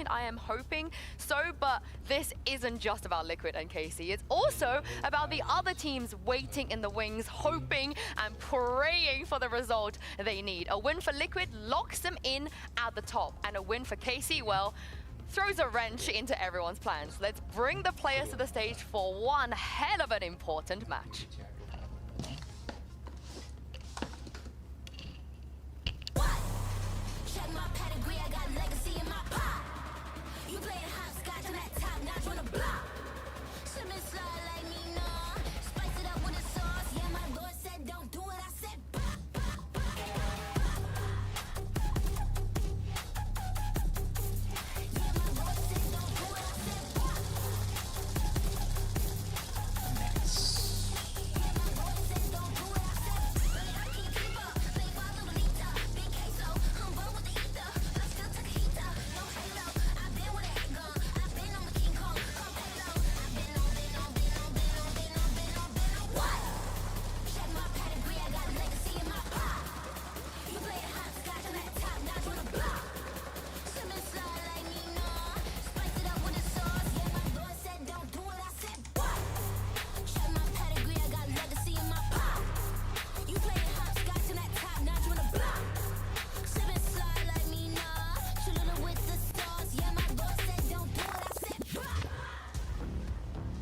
mind. I am hoping so, but this isn't just about Liquid and KC. It's also about the other teams waiting in the wings, hoping and praying for the result they need. A win for Liquid locks them in at the top, and a win for KC, well, throws a wrench into everyone's plans. Let's bring the players to the stage for one hell of an important match.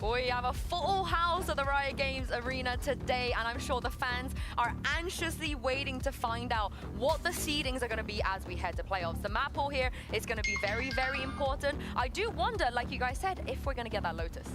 We have a full house at the Riot Games Arena today, and I'm sure the fans are anxiously waiting to find out what the seedings are going to be as we head to playoffs. The map pool here is going to be very, very important. I do wonder, like you guys said, if we're going to get that Lotus.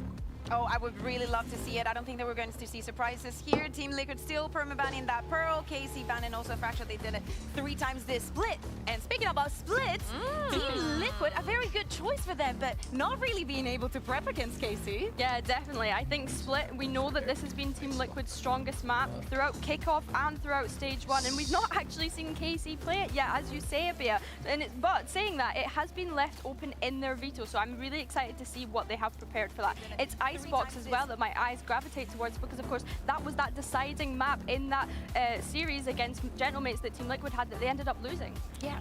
Oh, I would really love to see it. I don't think that we're going to see surprises here. Team Liquid still perma-banning that Pearl. KC banning also Fracture. They did it 3 times this split. And speaking about splits, Team Liquid, a very good choice for them, but not really being able to prep against KC. Yeah, definitely. I think split, we know that this has been Team Liquid's strongest map throughout kickoff and throughout stage 1, and we've not actually seen KC play it yet, as you say, Abia. But saying that, it has been left open in their veto, so I'm really excited to see what they have prepared for that. It's Icebox as well that my eyes gravitate towards, because of course that was that deciding map in that series against Gentlemates that Team Liquid had that they ended up losing. Yeah,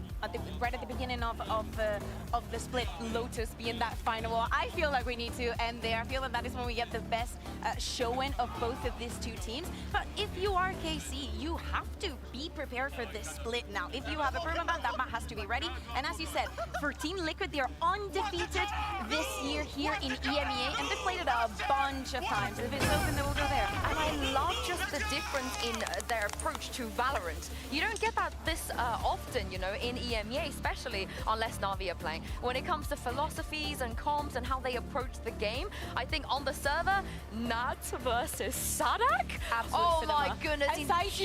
right at the beginning of the split, Lotus being that final wall. I feel like we need to end there. I feel like that is when we get the best showing of both of these two teams. But if you are KC, you have to be prepared for this split now. If you have a permaban, that map has to be ready. And as you said, for Team Liquid, they are undefeated this year here in EMEA, and they've played it a bunch of times. If it's open, they will go there. And I love just the difference in their approach to Valorant. You don't get that this often, you know, in EMEA, especially unless Na'Vi are playing. When it comes to philosophies and comps and how they approach the game, I think on the server, Nats versus Sadak? Oh my goodness, injects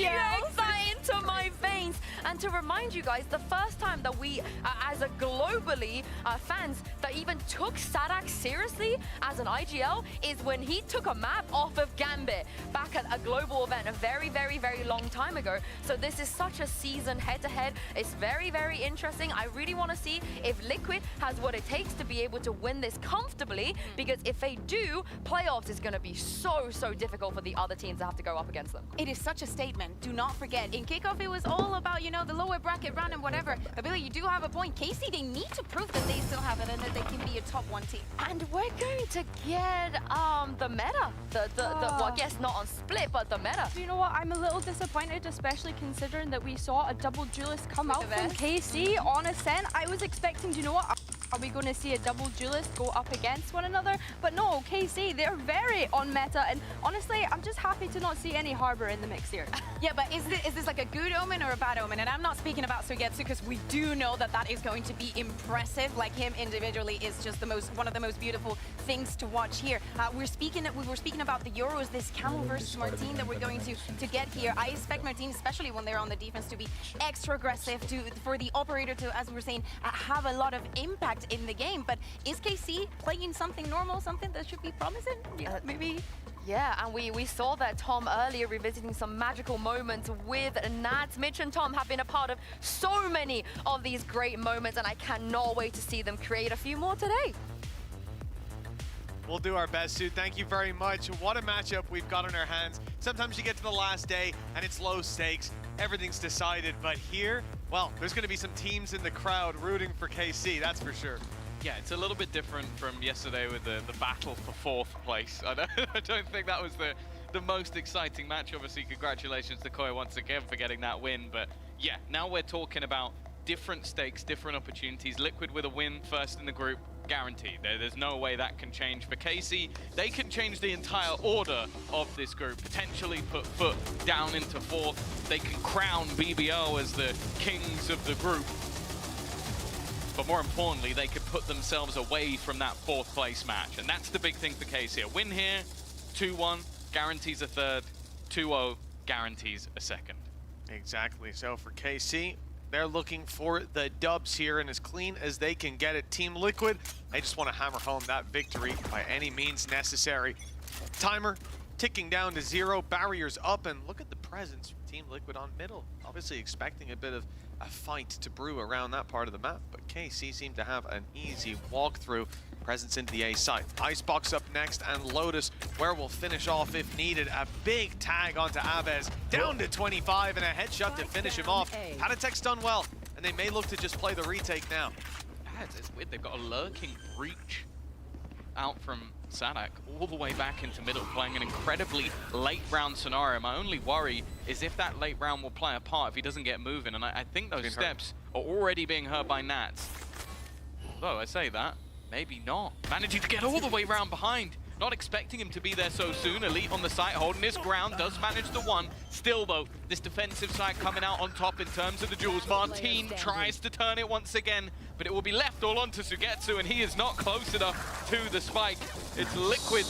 that into my veins. And to remind you guys, the first time that we, as a globally fans, that even took Sadak seriously as an IGL is when he took a map off of Gambit back at a global event a very, very, very long time ago. So this is such a season head-to-head. It's very, very interesting. I really want to see if Liquid has what it takes to be able to win this comfortably, because if they do, playoffs is going to be so, so difficult for the other teams that have to go up against them. It is such a statement. Do not forget, in kickoff, it was all about, you know, the lower bracket run and whatever. But Billy, you do have a point. KC, they need to prove that they still have it and that they can be a top 1 team. And we're going to get the meta. Well, I guess not on split, but the meta. You know what? I'm a little disappointed, especially considering that we saw a double duelist come out from KC on Ascent. I was expecting, you know what? Are we going to see a double duelist go up against one another? But no, KC, they're very on meta. And honestly, I'm just happy to not see any Harbor in the mix here. Yeah, but is this like a good omen or a bad omen? And I'm not speaking about Sugetsu, because we do know that that is going to be impressive. Like, him individually is just one of the most beautiful things to watch here. We were speaking about the Euros, this Camel versus Martin that we're going to get here. I expect Martin, especially when they're on the defense, to be extra aggressive, for the operator to, as we were saying, have a lot of impact in the game. But is KC playing something normal, something that should be promising? Yeah, maybe. Yeah, and we saw that Tom earlier revisiting some magical moments with Nats. Mitch and Tom have been a part of so many of these great moments, and I cannot wait to see them create a few more today. We'll do our best, Sue. Thank you very much. What a matchup we've got on our hands. Sometimes you get to the last day and it's low stakes. Everything's decided. But here, well, there's going to be some teams in the crowd rooting for KC, that's for sure. Yeah, it's a little bit different from yesterday with the battle for 4th place. I don't think that was the most exciting match. Obviously, congratulations to Koi once again for getting that win. But yeah, now we're talking about different stakes, different opportunities. Liquid with a win first in the group, guaranteed. There's no way that can change. For KC, they can change the entire order of this group, potentially put foot down into 4th. They can crown BBO as the kings of the group. But more importantly, they could put themselves away from that 4th place match. And that's the big thing for KC. A win here, 2-1, guarantees a 3rd, 2-0, guarantees a 2nd. Exactly. So for KC, they're looking for the dubs here, and as clean as they can get it. Team Liquid, they just want to hammer home that victory by any means necessary. Timer ticking down to 0, barriers up, and look at the presence from Team Liquid on middle. Obviously expecting a bit of a fight to brew around that part of the map, but KC seem to have an easy walkthrough. Presence into the A site. Icebox up next, and Lotus, where we'll finish off if needed. A big tag onto Abez, down to 25, and a headshot to finish him off. Haditech's done well, and they may look to just play the retake now. Yeah, it's weird. They've got a lurking breach out from Sadak all the way back into middle, playing an incredibly late round scenario. My only worry is if that late round will play a part if he doesn't get moving, and I think those steps are already being heard by Nats. Though I say that, maybe not. Managing to get all the way round behind. Not expecting him to be there so soon. Elite on the site, holding his ground, does manage the one. Still though, this defensive side coming out on top in terms of the duels. Martin tries to turn it once again, but it will be left all on to Sugetsu, and he is not close enough to the spike. It's Liquid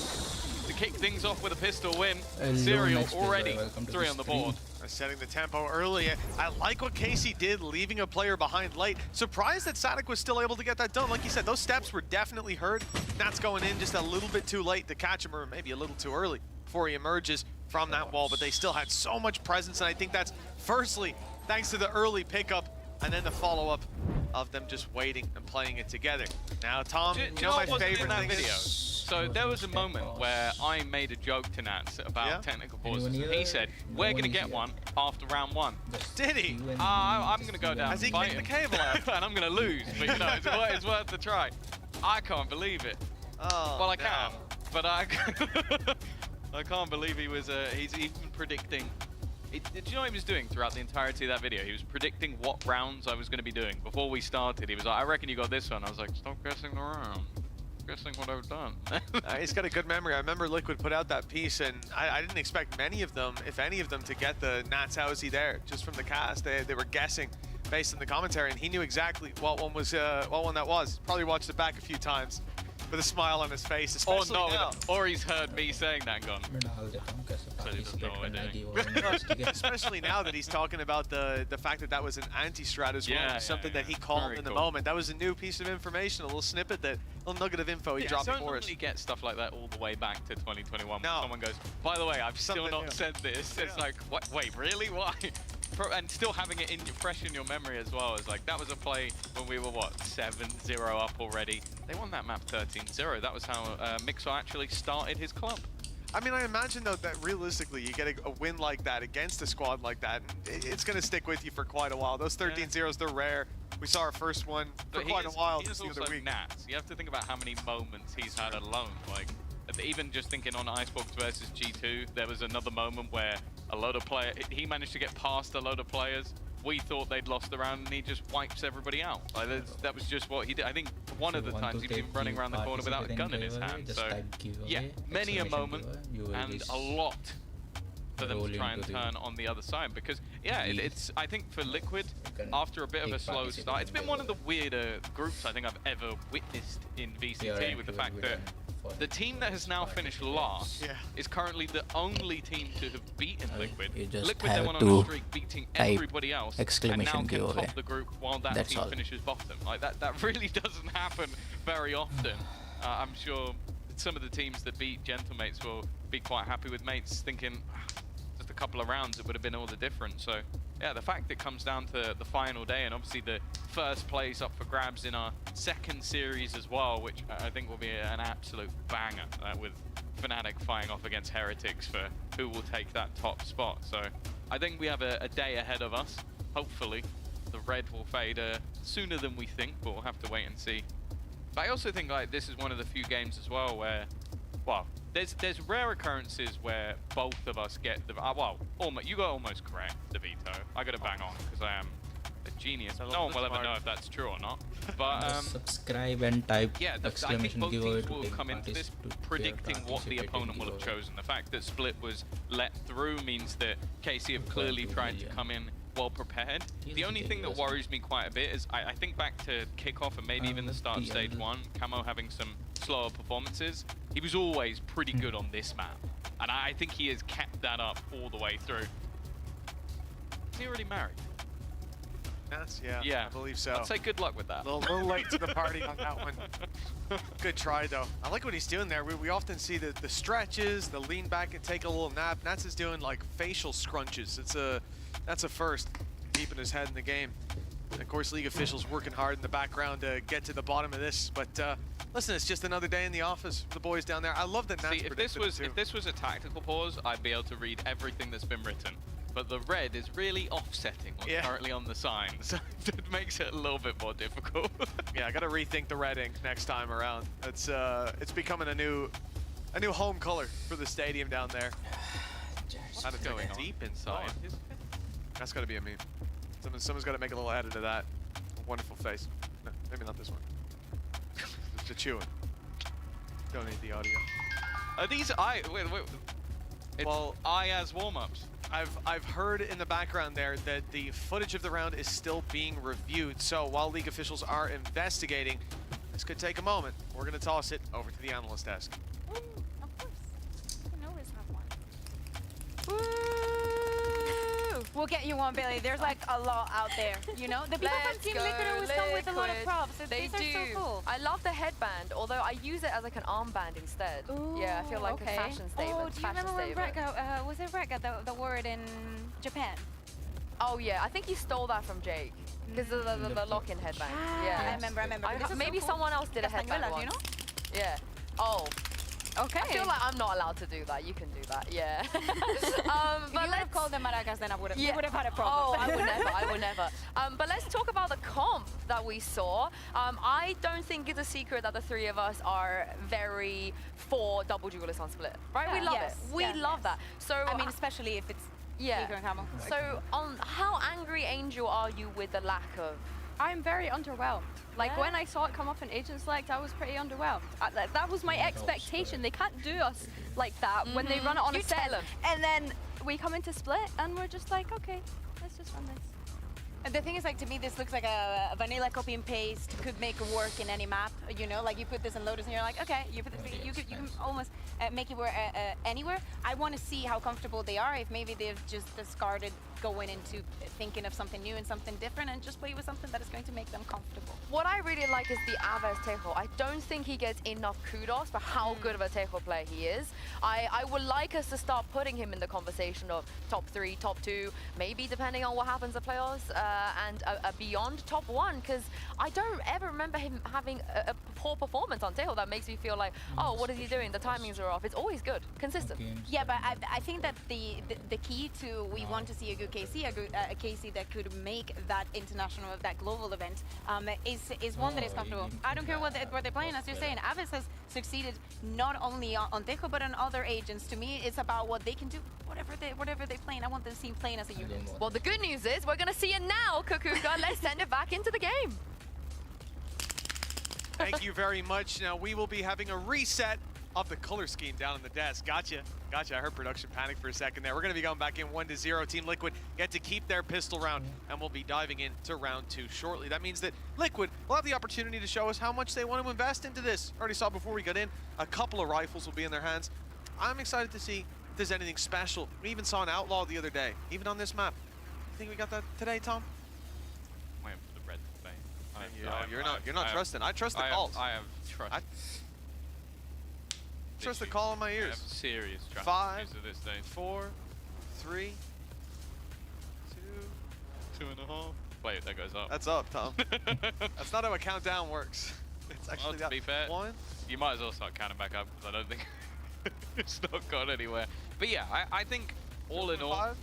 to kick things off with a pistol win. Serial already 3 on the board. Setting the tempo early. I like what KC did, leaving a player behind late. Surprised that Sadak was still able to get that done. Like you said, those steps were definitely heard. That's going in just a little bit too late to catch him, or maybe a little too early before he emerges from that wall. But they still had so much presence, and I think that's firstly thanks to the early pickup and then the follow-up of them just waiting and playing it together. Now, Tom, you know my favorite thing video. So there was a moment where I made a joke to Nats about technical pauses, and he said, "We're gonna get one after round 1." Did he? I'm gonna go down. Has he kicked the cable out? And I'm gonna lose, but you know, it's worth the try. I can't believe it. Oh, well, I can, but I can't believe he's even predicting. Do you know what he was doing throughout the entirety of that video? He was predicting what rounds I was going to be doing. Before we started, he was like, "I reckon you got this one." I was like, "Stop guessing the round. Guessing what I've done." He's got a good memory. I remember Liquid put out that piece, and I didn't expect many of them, if any of them, to get the Nats Housey there, just from the cast. They were guessing based on the commentary, and he knew exactly what one that was. Probably watched it back a few times with a smile on his face, especially now. Or he's heard me saying that and gone, but he doesn't know what we're doing. Especially now that he's talking about the fact that that was an anti-strat as well, something that he called in the moment. That was a new piece of information, a little snippet, a little nugget of info he dropped for us. Don't normally get stuff like that all the way back to 2021. No. Someone goes, "By the way, I've still not said this." It's like, what? Wait, really? Why? And still having it fresh in your memory as well. Is like, that was a play when we were, what, 7-0 up already. They won that map 13-0. That was how Mixwell actually started his club. I mean, I imagine, though, that realistically, you get a win like that against a squad like that, it's going to stick with you for quite a while. Those 13-0s, they're rare. We saw our first one for quite a while just the other week. Nats. You have to think about how many moments he's had alone. Like, even just thinking on Icebox versus G2, there was another moment where a load of he managed to get past a load of players. We thought they'd lost the round, and he just wipes everybody out. Like, that was just what he did. I think one of the times he was even running around the corner without a gun in his hand. So, yeah, many a moment and a lot for them to try and turn on the other side. Because, yeah, it's I think for Liquid, after a bit of a slow start, it's been one of the weirder groups I think I've ever witnessed in VCT, with the fact that the team that has now finished last is currently the only team to have beaten Liquid. Liquid, they went on a streak beating everybody else, and now can top the group while that team finishes bottom. Like, that really doesn't happen very often. I'm sure some of the teams that beat Gentlemates will be quite happy with Mates, thinking just a couple of rounds it would have been all the difference. So yeah, the fact it comes down to the final day, and obviously the first place up for grabs in our second series as well, which I think will be an absolute banger, with Fnatic fighting off against Heretics for who will take that top spot. So I think we have a day ahead of us. Hopefully the red will fade sooner than we think, but we'll have to wait and see. But I also think like this is one of the few games as well where, well, there's rare occurrences where both of us get the well, almost you got almost correct the veto. I got to bang on because I am a genius. No one will ever know if that's true or not. But subscribe and type yeah, I think exclamation both giveaway teams to will take come into this participate predicting what the opponent will have chosen. The fact that Split was let through means that KC have clearly tried to come in well prepared. The only thing that worries me quite a bit is I think back to kickoff and maybe even the start of stage 1, Camo having some slower performances. He was always pretty good on this map, and I think he has kept that up all the way through. Is he already married? Yes, Yeah, I believe so. I'd say good luck with that. A little late to the party on that one. Good try, though. I like what he's doing there. We often see the stretches, the lean back and take a little nap. Nats is doing like facial scrunches. That's a first, keeping his head in the game. And of course, league officials working hard in the background to get to the bottom of this. But listen, it's just another day in the office for the boys down there. I love that Nats predicted it too. If this was a tactical pause, I'd be able to read everything that's been written. But the red is really offsetting what's currently on the sign, so it makes it a little bit more difficult. Yeah, I got to rethink the red ink next time around. It's becoming a new home color for the stadium down there. That's going deep inside. That's got to be a meme. Someone's got to make a little edit of that. A wonderful face. No, maybe not this one. The chewing. Don't need the audio. Are these wait. It's well, as warm-ups. I've heard in the background there that the footage of the round is still being reviewed. So while league officials are investigating, this could take a moment. We're going to toss it over to the analyst desk. Ooh, of course. You can always have one. Woo! We'll get you one, Billy. There's like a lot out there, you know? The people from Team Liquid always come with a lot of props. They These do. are so cool. I love the headband, although I use it as like an armband instead. Ooh, yeah, I feel like a fashion statement. Oh, do you remember when was it Reka, the word in Japan? Oh yeah, I think he stole that from Jake. Because of the lock-in headband. Yeah. I remember. Maybe someone else did a headband once. You know? Yeah. Oh. Okay. I feel like I'm not allowed to do that. You can do that, yeah. But if you would have called them maracas, then we would have had a problem. Oh, I would never. But let's talk about the comp that we saw. I don't think it's a secret that the three of us are very for double duelist on Split, right? Yeah. We love Yes. it. We love that. So I mean, especially if it's Nico and Camo. So, how angry, Angel, are you with the lack of? I'm very underwhelmed. Like when I saw it come up in Agent Select, I was pretty underwhelmed. That was my expectation. They can't do us like that when they run it on a set. tell 'em. And then we come into Split and we're just like, okay, let's just run this. The thing is, like, to me, this looks like a vanilla copy and paste. Could make it work in any map, you know? Like, you put this in Lotus and you're like, okay, you can almost make it work anywhere. I want to see how comfortable they are, if maybe they've just discarded going into thinking of something new and something different and just play with something that is going to make them comfortable. What I really like is the Aves Tejo. I don't think he gets enough kudos for how good of a Tejo player he is. I would like us to start putting him in the conversation of top 3, top 2, maybe depending on what happens in playoffs, and beyond top 1, because I don't ever remember him having a poor performance on Tejo that makes me feel like, oh, what is he doing? The timings are off. It's always good, consistent. Yeah, but I think that the key to we want to see a good KC, a KC that could make that international, that global event, is one that is comfortable. I don't care what they're playing, as you're saying. Aves has succeeded not only on Tejo but on other agents. To me, it's about what they can do, whatever they play. I want them to see playing as a unit. Well, the good news is we're going to see it now, Kukuka. Let's send it back into the game. Thank you very much. Now we will be having a reset of the color scheme down on the desk. Gotcha. I heard production panic for a second there. We're going to be going back in 1-0. Team Liquid get to keep their pistol round, and we'll be diving into round 2 shortly. That means that Liquid will have the opportunity to show us how much they want to invest into this. Already saw before we got in, a couple of rifles will be in their hands. I'm excited to see if there's anything special. We even saw an Outlaw the other day, even on this map. You think we got that today, Tom? Waiting for the red to play. You're not trusting. I trust the calls. I have trust. Trust the call in my I ears. have serious trust 5, to this day. 4, 3, 2. 2.5. Wait, that goes up. That's up, Tom. That's not how a countdown works. It's actually to be fair, 1. You might as well start counting back up because I don't think it's not gone anywhere. But yeah, I think all in all, 5.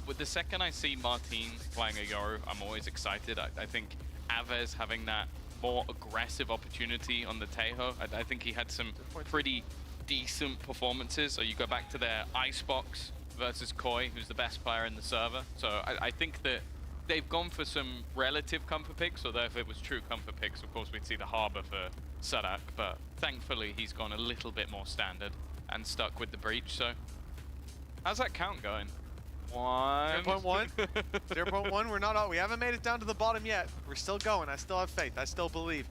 with the second I see Martin playing a Yoru, I'm always excited. I think Aves having that more aggressive opportunity on the Taeho. I think he had some pretty decent performances. So you go back to their Icebox versus Koi, who's the best player in the server. So I think that they've gone for some relative comfort picks, although if it was true comfort picks, of course, we'd see the Harbor for Sadak, but thankfully he's gone a little bit more standard and stuck with the Breach. So how's that count going? 0.1. 0.1. We're not. We haven't made it down to the bottom yet. We're still going. I still have faith. I still believe.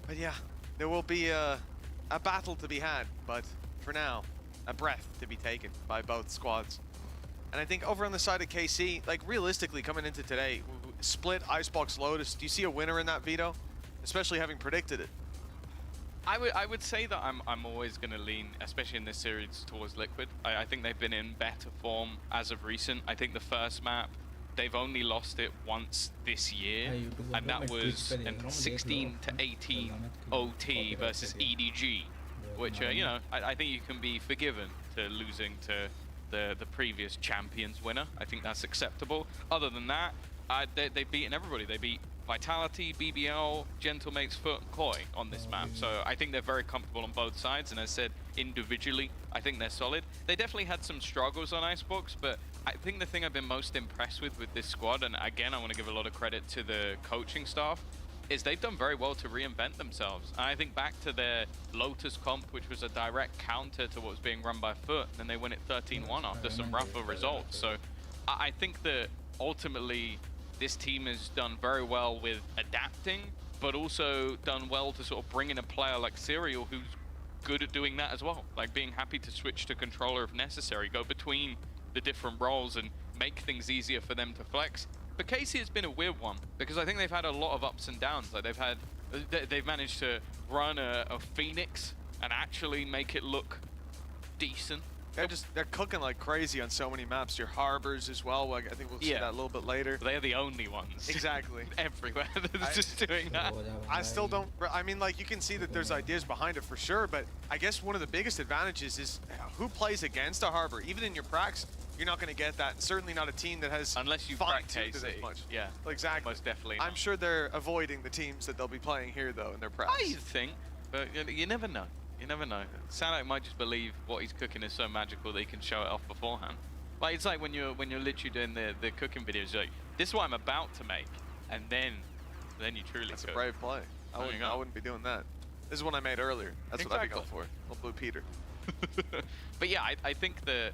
But yeah, there will be a battle to be had. But for now, a breath to be taken by both squads. And I think over on the side of KC, like realistically coming into today, split Icebox Lotus. Do you see a winner in that veto? Especially having predicted it. I would say that I'm always going to lean, especially in this series, towards Liquid. I think they've been in better form as of recent. I think the first map, they've only lost it once this year, and that was in 16 to 18 OT versus EDG, which you know, I think you can be forgiven to losing to the previous champions winner. I think that's acceptable. Other than that, they've beaten everybody. They beat Vitality, BBL, Gentlemate's Foot, Koi on this map. So I think they're very comfortable on both sides. And as I said, individually, I think they're solid. They definitely had some struggles on Icebox, but I think the thing I've been most impressed with this squad, and again, I want to give a lot of credit to the coaching staff, is they've done very well to reinvent themselves. And I think back to their Lotus comp, which was a direct counter to what was being run by Foot, and then they win it 13-1 after some rougher results. So I think that ultimately, this team has done very well with adapting, but also done well to sort of bring in a player like Serial who's good at doing that as well. Like being happy to switch to controller if necessary, go between the different roles and make things easier for them to flex. But KC has been a weird one because I think they've had a lot of ups and downs. Like they've managed to run a Phoenix and actually make it look decent. They're cooking like crazy on so many maps. Your harbors as well. I think we'll see that a little bit later. They're the only ones. Exactly. Everywhere. They're just doing that. I still don't. I mean, like you can see that there's ideas behind it for sure. But I guess one of the biggest advantages is who plays against a harbor. Even in your pracs, you're not going to get that. Certainly not a team that has unless you fine-tuned it as much. Yeah. Exactly. Most definitely. I'm sure they're avoiding the teams that they'll be playing here though in their pracs. I think, but you never know. You never know. Sadak might just believe what he's cooking is so magical that he can show it off beforehand. Like it's like when you're literally doing the cooking videos, like this is what I'm about to make, and then you truly That's cook. a brave play. I wouldn't be doing that. This is one I made earlier. That's what I'd be going for. Little Blue Peter. But yeah, I think that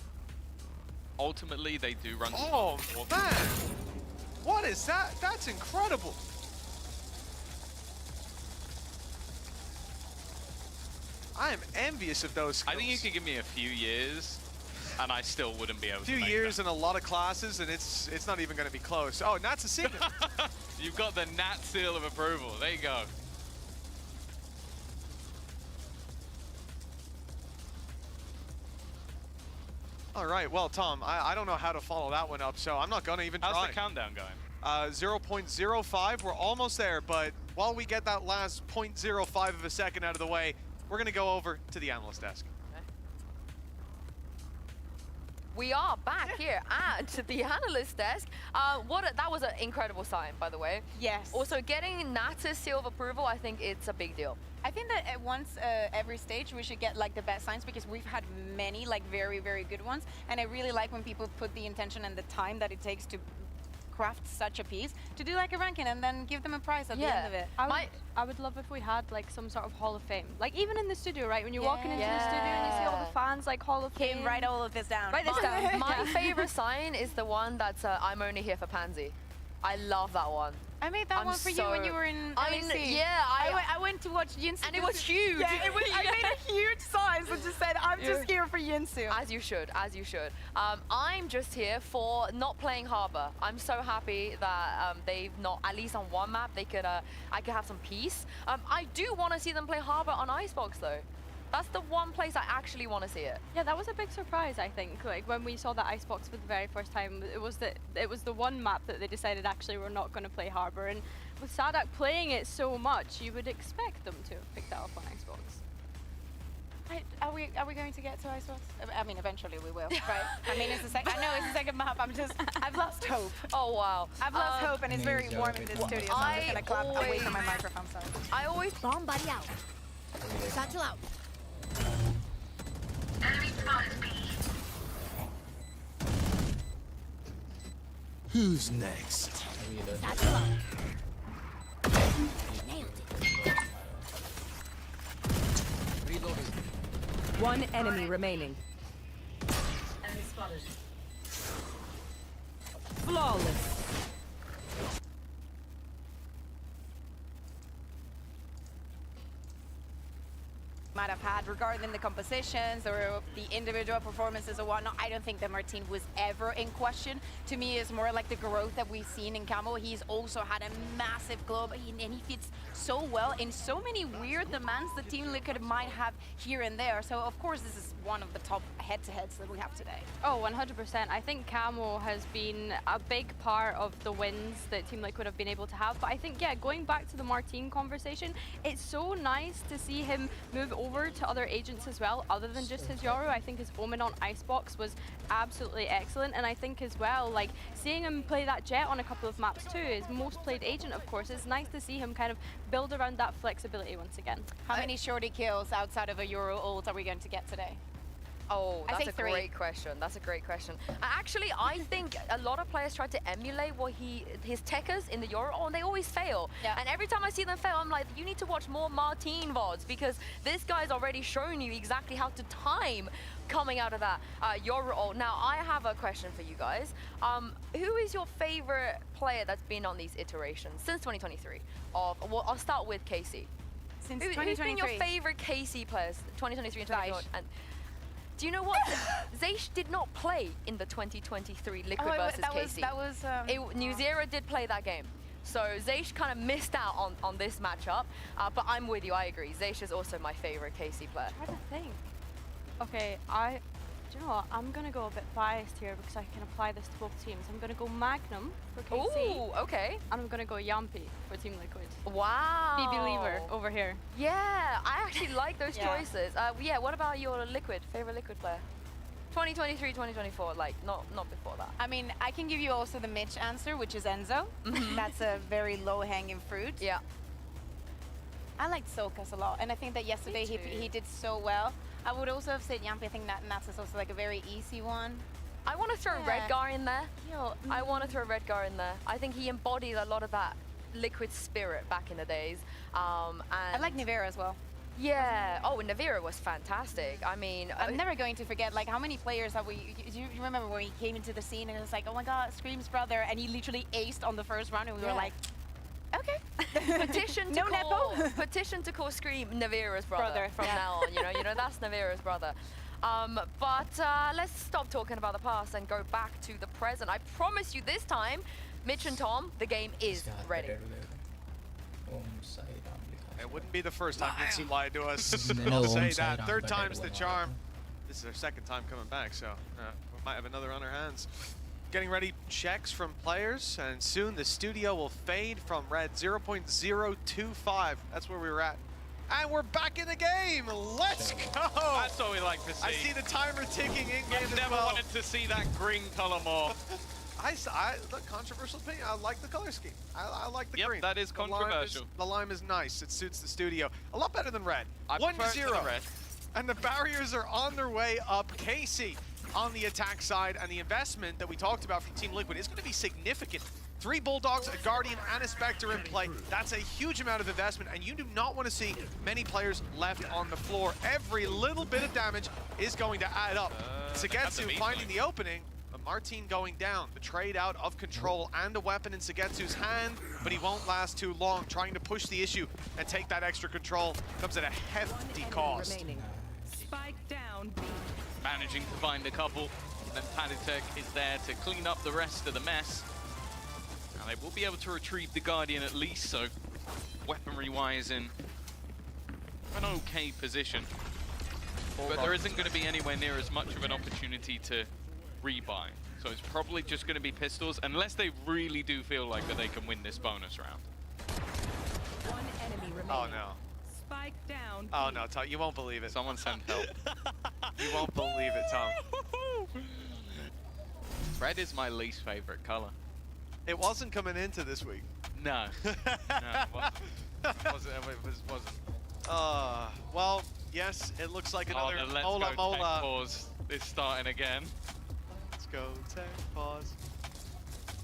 ultimately they do run. Oh man, what is that? That's incredible. I am envious of those skills. I think you could give me a few years, and I still wouldn't be able to. A few years and a lot of classes, and it's not even going to be close. Oh, Nat's a Signet. You've got the Nat seal of approval. There you go. All right, well, Tom, I don't know how to follow that one up, so I'm not going to even try. How's the countdown going? 0.05. We're almost there, but while we get that last 0.05 of a second out of the way, we're going to go over to the analyst desk. We are back here at the analyst desk. That was an incredible sign, by the way. Yes. Also, getting Nata's seal of approval, I think it's a big deal. I think that at once every stage we should get like the best signs because we've had many like very, very good ones. And I really like when people put the intention and the time that it takes to craft such a piece to do like a ranking and then give them a prize at the end of it. I would love if we had like some sort of Hall of Fame. Like even in the studio, right? When you're walking into the studio and you see all the fans like Hall of Fame. Write all of this down. Write this down. My favorite sign is the one that's I'm only here for Pansy. I love that one. I made that one for you when you were in LAC. I went to watch Yinsu. And it was huge. Yeah, it was, I made a huge sign that just said, I'm just here for Yinsu. As you should, as you should. I'm just here for not playing Harbor. I'm so happy that they've not, at least on one map, I could have some peace. I do want to see them play Harbor on Icebox though. That's the one place I actually want to see it. Yeah, that was a big surprise, I think. Like when we saw that Icebox for the very first time, it was the one map that they decided actually we're not going to play Harbor. And with Sadak playing it so much, you would expect them to have picked that up on Xbox. Are we going to get to Icebox? I mean, eventually we will, right? I mean, it's the second. I know it's the second map. I've lost hope. Oh wow. I've lost hope, and it's very warm in this studio, so I'm just gonna clap away from my microphone. Sorry. I always Bomb buddy out. Satchel out. Who's next? Satchel out. Nailed it. One enemy remaining. Flawless. Might have had regarding the compositions or the individual performances or whatnot. I don't think that Martin was ever in question. To me, it's more like the growth that we've seen in Camo. He's also had a massive globe, and he fits so well in so many weird demands that Team Liquid might have here and there. So, of course, this is one of the top head-to-heads that we have today. Oh, 100%. I think Camo has been a big part of the wins that Team Liquid have been able to have. But I think, yeah, going back to the Martin conversation, it's so nice to see him move over to other agents as well, other than just his Yoru. I think his Omen on Icebox was absolutely excellent, and I think as well, like, seeing him play that Jet on a couple of maps too, his most played agent, of course, it's nice to see him kind of build around that flexibility once again. How many shorty kills outside of a Yoru ult are we going to get today? Oh, I that's say a 3. great question. That's a great question. Actually, I think a lot of players try to emulate what his techers in the Euro, and they always fail. Yeah. And every time I see them fail, I'm like, you need to watch more Martin VODs, because this guy's already shown you exactly how to time coming out of that Euro. Now, I have a question for you guys. Who is your favorite player that's been on these iterations since 2023? Well, I'll start with KC. Since Who's 2023. been your favorite KC players, 2023 and 2024? And do you know what? Zeish did not play in the 2023 Liquid versus KC. New Zero did play that game. So Zeish kind of missed out on this matchup. But I'm with you, I agree. Zeish is also my favorite KC player. I'm trying to think. Okay, do you know what? I'm going to go a bit biased here because I can apply this to both teams. I'm going to go Magnum for KC. Ooh, okay. And I'm going to go Yampi for Team Liquid. Wow. Be Believer over here. Yeah, I actually like those Yeah. choices. Yeah, what about your favorite Liquid player? 2023, 2024, like not before that. I mean, I can give you also the Mitch answer, which is Enzo. That's a very low-hanging fruit. Yeah. I liked Sokas a lot, and I think that yesterday he did so well. I would also have said Yampi. I think that Nats is also like a very easy one. I want to throw Yeah. Redgar in there. I want to throw Redgar in there. I think he embodied a lot of that Liquid spirit back in the days. And I like Nivera as well. Yeah. Oh, Navira was fantastic. I mean, I'm never going to forget, like, how many players have we... Do you remember when he came into the scene and it was like, oh my god, Scream's brother, and he literally aced on the first round, and we were like, okay. petition to call Scream Navira's brother from now on. You know that's Navira's brother. But let's stop talking about the past and go back to the present. I promise you this time, Mitch and Tom, the game is ready. It wouldn't be the first time Vincent lied to us. No, I'll say side that. on, Third but time's the everyone charm. on. This is our second time coming back, so we might have another on our hands. Getting ready checks from players, and soon the studio will fade from red. 0.025. That's where we were at. And we're back in the game. Let's go. That's what we like to see. I see the timer ticking in game I've as never well. wanted to see that green color more. Look, controversial opinion. I like the color scheme. I like the Yep, green. that is controversial. The lime is nice. It suits the studio. A lot better than red. I prefer it to 1-0. the red. And the barriers are on their way up. KC on the attack side, and the investment that we talked about from Team Liquid is going to be significant. 3 Bulldogs, a Guardian, and a Spectre in play. That's a huge amount of investment, and you do not want to see many players left on the floor. Every little bit of damage is going to add up. Sagetsu finding the opening, but Martin going down. The trade out of control and a weapon in Sagetsu's hand, but he won't last too long. Trying to push the issue and take that extra control comes at a hefty cost. Spike down. Managing to find a couple, and then Paditek is there to clean up the rest of the mess. And they will be able to retrieve the Guardian at least, so weaponry-wise in an okay position. But there isn't going to be anywhere near as much of an opportunity to rebuy. So it's probably just going to be pistols, unless they really do feel like that they can win this bonus round. One enemy remaining. Oh no. Spike down. Oh no, Tom, you won't believe it. Someone send help. You won't believe it, Tom. Red is my least favorite color. It wasn't coming into this week. No. No, it wasn't. It wasn't. Well, yes, it looks like another Oh, the let's mola go mola. tech pause is starting again. Let's go, tech pause.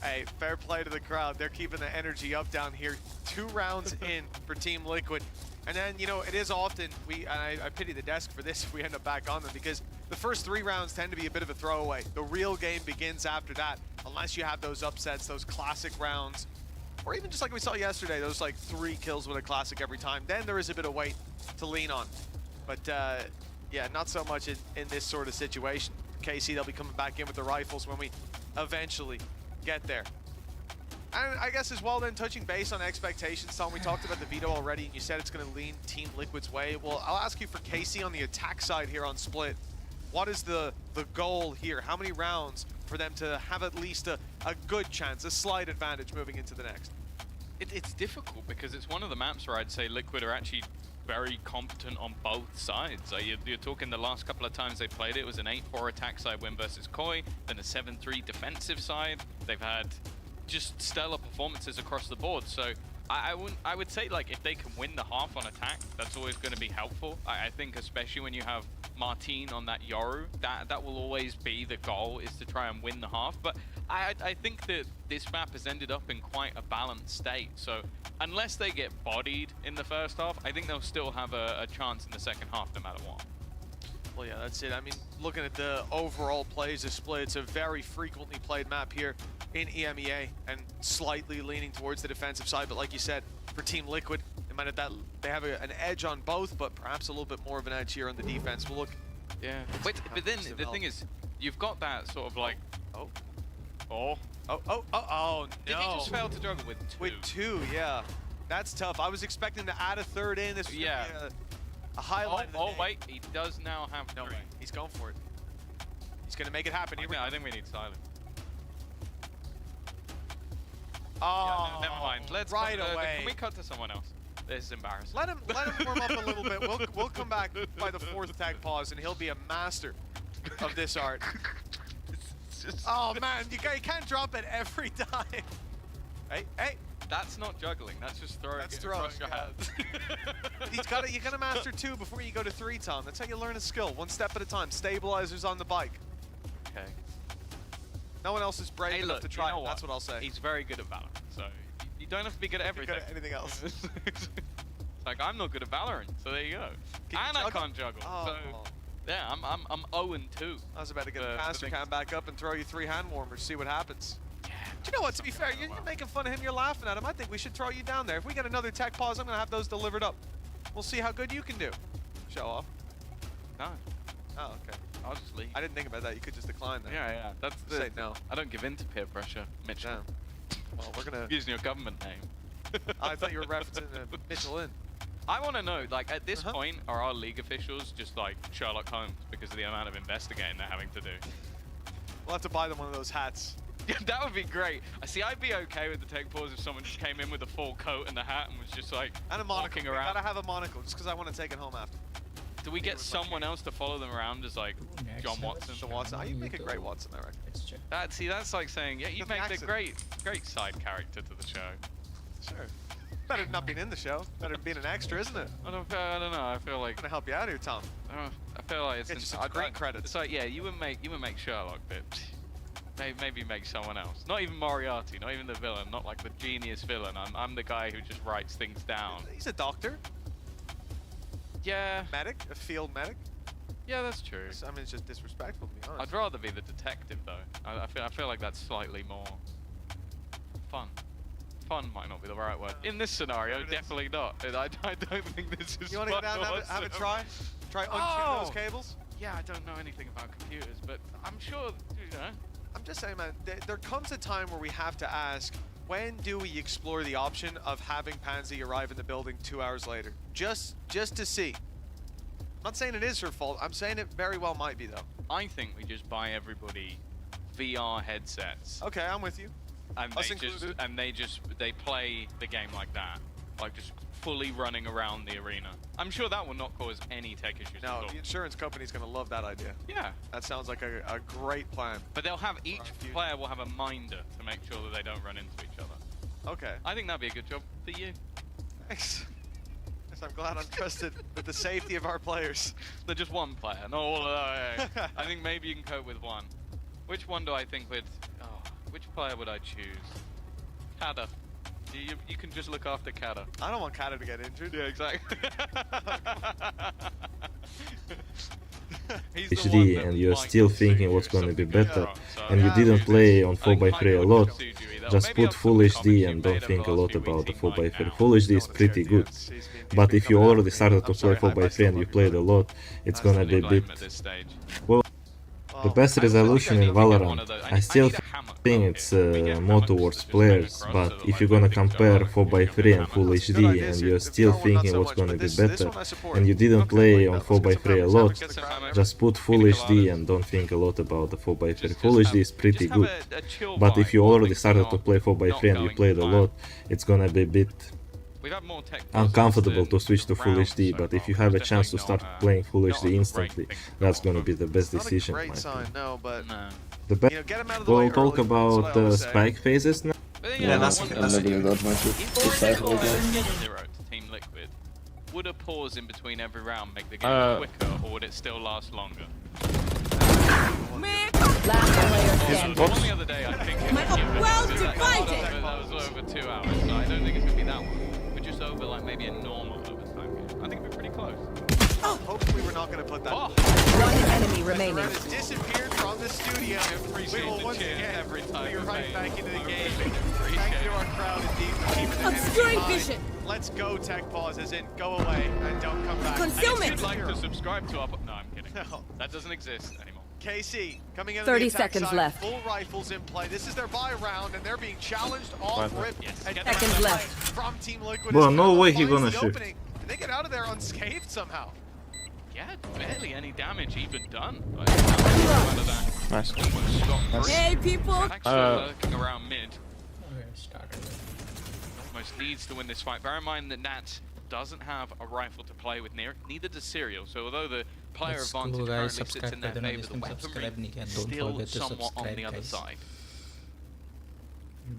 Hey, fair play to the crowd. They're keeping the energy up down here. 2 rounds in for Team Liquid. And then, you know, it is often, I pity the desk for this if we end up back on them, because the first 3 rounds tend to be a bit of a throwaway. The real game begins after that, unless you have those upsets, those classic rounds, or even just like we saw yesterday, those like 3 kills with a classic every time. Then there is a bit of weight to lean on. But yeah, not so much in this sort of situation. KC, they'll be coming back in with the rifles when we eventually get there. And I guess as well then, touching base on expectations, Tom, we talked about the veto already, and you said it's going to lean Team Liquid's way. Well, I'll ask you for KC on the attack side here on Split. What is the goal here? How many rounds for them to have at least a good chance, a slight advantage moving into the next? It's difficult because it's one of the maps where I'd say Liquid are actually very competent on both sides. You're talking the last couple of times they played it was an 8-4 attack side win versus Koi, then a 7-3 defensive side. They've had just stellar performances across the board. So I would say, like, if they can win the half on attack, that's always going to be helpful. I think especially when you have Martine on that Yoru, that will always be the goal, is to try and win the half. But I think that this map has ended up in quite a balanced state. So unless they get bodied in the first half, I think they'll still have a chance in the second half no matter what. Well, yeah, that's it. I mean, looking at the overall plays of Split, it's a very frequently played map here in EMEA and slightly leaning towards the defensive side. But like you said, for Team Liquid, they have an edge on both, but perhaps a little bit more of an edge here on the defense. We'll look. Yeah. But then the thing is, you've got that sort of like, Oh, no. Did he just fail to juggle with 2? With 2, yeah. That's tough. I was expecting to add a 3rd in. This was gonna be a highlight of the day. Wait, he does now have 3. No way. He's going for it. He's going to make it happen. Here we go. I think we need silence. Oh, Yeah, no, never mind. Let's right away. Can we cut to someone else? This is embarrassing. Let him warm up a little bit. We'll come back by the 4th tag pause, and he'll be a master of this art. Oh man, you can't drop it every time. Hey. That's not juggling. That's just throwing That's it throwing, across your hands. You gotta master 2 before you go to 3, Tom. That's how you learn a skill, 1 step at a time. Stabilizers on the bike. Okay. No one else is brave enough to try. You know That's what I'll say. He's very good at Valorant, so you don't have to be good at everything. Good at anything else. It's like, I'm not good at Valorant, so there you go. And I can't juggle. Oh. So yeah, I'm 0-2. I was about to get the master cam back up and throw you 3 hand warmers, see what happens. Yeah, do you know what, to be fair, you're making fun of him, you're laughing at him. I think we should throw you down there. If we get another tech pause, I'm going to have those delivered up. We'll see how good you can do. Show off. No. Oh, okay. I'll just leave. I didn't think about that. You could just decline that. Yeah. That's Say no. I don't give in to peer pressure, Mitchell. Damn. Well, we're going to... Using your government name. I thought you were referencing Mitchell in. I want to know, like, at this point, are our league officials just like Sherlock Holmes because of the amount of investigating they're having to do? We'll have to buy them one of those hats. Yeah, that would be great. See, I'd be okay with the tech pause if someone just came in with a full coat and a hat and was just like and a monocle. walking around. Gotta have a monocle just because I want to take it home after. Do we get someone else to follow them around as like John Watson? The Watson. You make a great Watson, I reckon. See, that's like saying, yeah, you make a great side character to the show. Sure. Better than not being in the show. Better than being an extra, isn't it? I don't know. I feel like I'm gonna help you out here, Tom. I feel like it's some great credits. It's like, yeah, you would make Sherlock, but maybe make someone else. Not even Moriarty, not even the villain, not like the genius villain. I'm the guy who just writes things down. He's a doctor. Yeah. Medic, a field medic. Yeah, that's true. I mean, it's just disrespectful, to be honest. I'd rather be the detective, though. I feel like that's slightly more fun. Fun might not be the right word. In this scenario, definitely not. I don't think this is. You want to go down and have a try? Try untuning those cables? Yeah, I don't know anything about computers, but I'm sure, you know. I'm just saying, man, there comes a time where we have to ask, when do we explore the option of having Pansy arrive in the building 2 hours later? Just to see. I'm not saying it is her fault. I'm saying it very well might be, though. I think we just buy everybody VR headsets. Okay, I'm with you. And they play the game like that. Like just fully running around the arena. I'm sure that will not cause any tech issues at No, all. the insurance company's going to love that idea. Yeah, That sounds like a great plan. but they'll have each player will have a minder to make sure that they don't run into each other. Okay. I think that'd be a good job for you. Thanks. Yes, I'm glad I'm trusted with the safety of our players. They're just one player, not all of them. I think maybe you can cope with one. Which one do I think would... Oh, which player would I choose? Kada. You can just look after Kada. I don't want Kata to get injured. Yeah, exactly. He's the one HD that and you're might still suit thinking you what's if going to be something goes better, wrong, so and you yeah, didn't play on I 4x3 a kinda lot, would suit you either. just Maybe put on some Full comments HD you and made don't over think the a last lot few about the weeks, he 4x3. might Full HD is No, pretty it's good, He's been but if you coming out. already started to I'm play sorry, I 4x3 and you still played a lot, it's gonna be a blame bit... at this stage. The best I also think resolution I in need to get one Valorant, of those- I still need a hammer think up it's here. We get more hammers towards that just players, spin across but so that, if like, you're when gonna things go compare wrong, 4x3 and hammer. Full Good HD idea, and Stu. you're The still VR one, not thinking so what's much, gonna but be this better, one I support. and you didn't Okay, play wait, on let's get some 4x3 a hammers. lot, Get some hammers. just put Full Pina HD coladas. and don't think a lot about the 4x3. Just Full have- HD is pretty just have good, a chill but if vibe you while already things started are to play 4x3 not and you going played a fine. lot, it's gonna be a bit We've had more tech uncomfortable than to switch to Full rounds HD, so but far, if you which have a is chance to definitely start not playing Full not HD a great instantly, thing to that's go gonna off be the best Not a decision. in great my sign, opinion. no, but No. The best. you know, get him out of the way We'll talk early. That's what about I always say. spike phases now. But then, Yeah, you know, that's one I'm not gonna go to my shit. Just cycle again. 0 to Team Liquid. Would a pause in between every round make the game quicker, or would it still last longer? Last player The standing. one the other day, I think it My- was well that divided. that was over 2 hours, so I don't think it's gonna be that one. We're just over like maybe a normal overtime game. I think we're pretty close. Hopefully we're not going to put that. Oh, One enemy The remaining. threat has disappeared from the studio. appreciate We will the once cheer again every time. be right back into the game. Appreciate Thank you it. to our crowd indeed for keeping the energy Obscuring high. vision. Let's go, tech pause, as in go away and don't come back. And if Concealment. you'd like to subscribe to our... No, I'm kidding. No. That doesn't exist anymore. KC coming in. 30 the attack seconds side, left. Full rifles in play. This is their buy round, and they're being challenged off rip. Yes. And Get Seconds play left. from Team Liquid. Well, as no Camo way he finds gonna the shift. opening, and they get out of there unscathed somehow. Yeah, barely any damage even done. Like, out of that. Nice. Almost scot-free. Hey, people. Actually lurking around mid. Almost needs to win this fight. Bear in mind that Nat doesn't have a rifle to play with, neither does Serial. So although the player Let's go, advantage guys. currently sits in Subscribe their to the favor, the weaponry and is don't still forget to somewhat on the subscribe, other guys. side.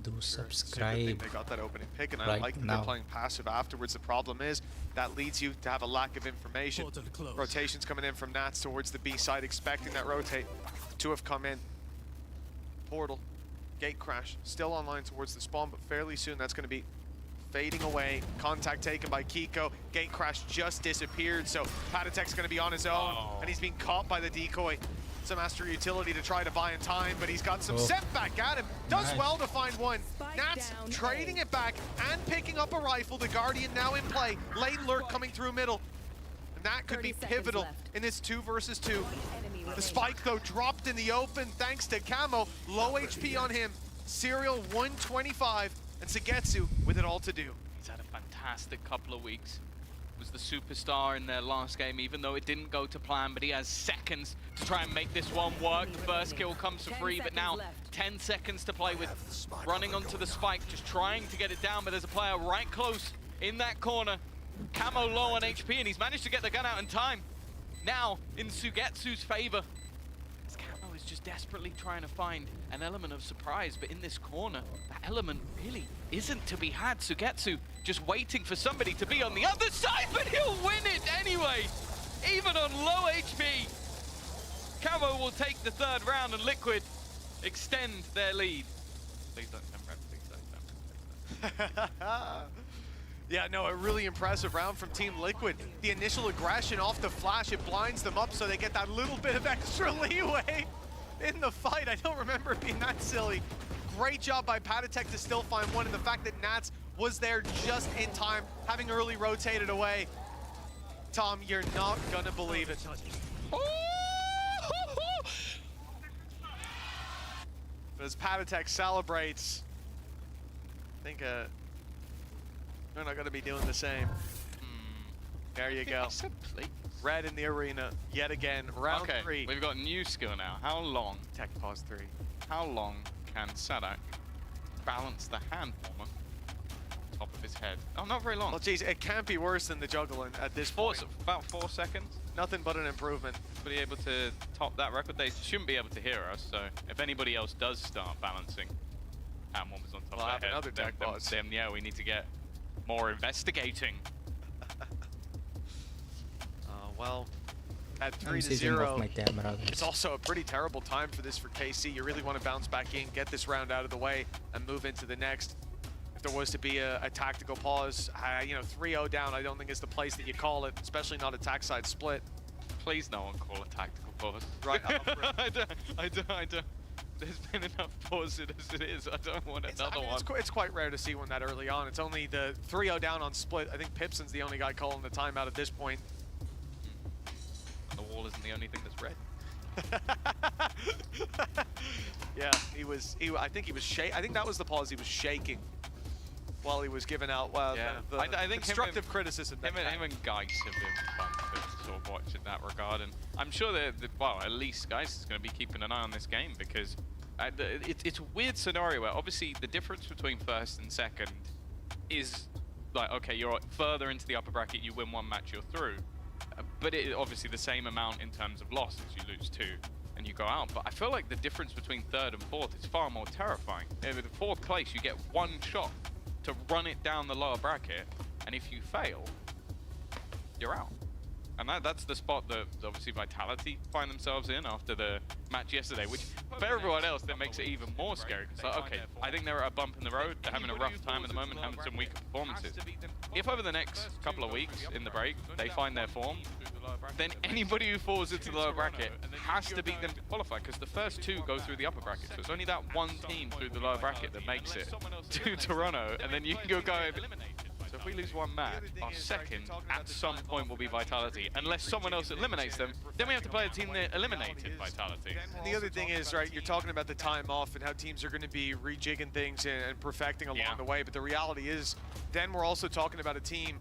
Do Super think subscribe. They got that opening pick, and I right like that now. they're playing passive afterwards. The problem is that leads you to have a lack of information. Portal closed. Rotations coming in from Nats towards the B side, expecting that rotate. Two have come in. Portal, gate crash, still online towards the spawn, but fairly soon that's going to be fading away. Contact taken by Kiko. Gate crash just disappeared, so Patatek's going to be on his own, and he's being caught by the decoy. Some Astro utility to try to buy in time, but he's got some set back at him. Does Nice. well to find one. Spike Nats down trading A. it back and picking up a rifle. The Guardian now in play. Lane lurk coming through middle. And that could be 30 seconds pivotal left. in this 2 versus 2. Enemy The spike, though, dropped in the open thanks to Camo. Low HP on him. Serial 125. And Sagetsu with it all to do. He's had a fantastic couple of weeks. Was the superstar in their last game, even though it didn't go to plan, but he has seconds to try and make this one work. The first kill comes for 10 free, but now seconds left. 10 seconds to play with. Running onto the spike, just trying to get it down, but there's a player right close in that corner. Camo low on HP, and he's managed to get the gun out in time. Now, in Sugetsu's favor. As Camo is just desperately trying to find an element of surprise, but in this corner, that element really isn't to be had. Sugetsu just waiting for somebody to be on the other side, but he'll win it anyway, even on low HP. Camo will take the 3rd round, and Liquid extend their lead. Please don't send rep, please don't send rep. Yeah, no, a really impressive round from Team Liquid. The initial aggression off the flash, it blinds them up so they get that little bit of extra leeway in the fight. I don't remember it being that silly. Great job by Patatek to still find one, and the fact that Nats was there just in time, having early rotated away. Tom, you're not gonna believe it. But as Patatek celebrates, I think they're not gonna be doing the same. There you go. I said please. Red in the arena, yet again, round Okay, 3. we've got a new skill now. How long, Tech pause 3. how long can Sadak balance the hand warmer on top of his his head. Oh, not very long. Well, geez, it can't be worse than the juggling at this point. About 4 seconds. Nothing but an improvement. Be able to top that record. They shouldn't be able to hear us, so if anybody else does start balancing, and one was on top We'll of have their head, another deck boss. then yeah, we need to get more investigating. Well, at I'm 3-0, switching off my camera, it's also a pretty terrible time for this for KC. You really want to bounce back in, get this round out of the way, and move into the next. If there was to be a tactical pause, you know, 3-0 down, I don't think is the place that you call it, especially not attack side split. Please no one call a tactical pause. Right. I don't. There's been enough pauses as it is. I don't want another one. It's quite rare to see one that early on. It's only the 3-0 down on split. I think Pipson's the only guy calling the timeout at this point. The wall isn't the only thing that's red. Yeah, I think he was shaking. I think that was the pause. He was shaking while he was giving out the I think constructive criticism. Him and Geis have been fun to sort of watch in that regard, and I'm sure that well, at least Geis is going to be keeping an eye on this game because it's a weird scenario where obviously the difference between first and second is like, okay, you're further into the upper bracket, you win one match, you're through. But it obviously the same amount in terms of losses. You lose 2 and you go out. But I feel like the difference between 3rd and 4th is far more terrifying. In the 4th place, you get 1 shot to run it down the lower bracket, and if you fail, you're out. And that's the spot that obviously Vitality find themselves in after the match yesterday, which for everyone else that makes it even more scary. It's like, okay, I think they're at a bump in the road, they're having a rough time at the moment, having some weaker performances. If over the next couple of weeks in the break, they find their form, then anybody who falls into the lower bracket has to beat them to qualify, because the first 2 go through the upper bracket. So it's only that one team through the lower bracket that makes it to Toronto, and then you can go eliminated. So if we lose one match, our second at some point will be Vitality. Unless someone else eliminates them, then we have to play a team that eliminated Vitality. And the other thing is, right, you're talking about the time off and how teams are going to be rejigging things and perfecting along the way, but the reality is, then we're also talking about a team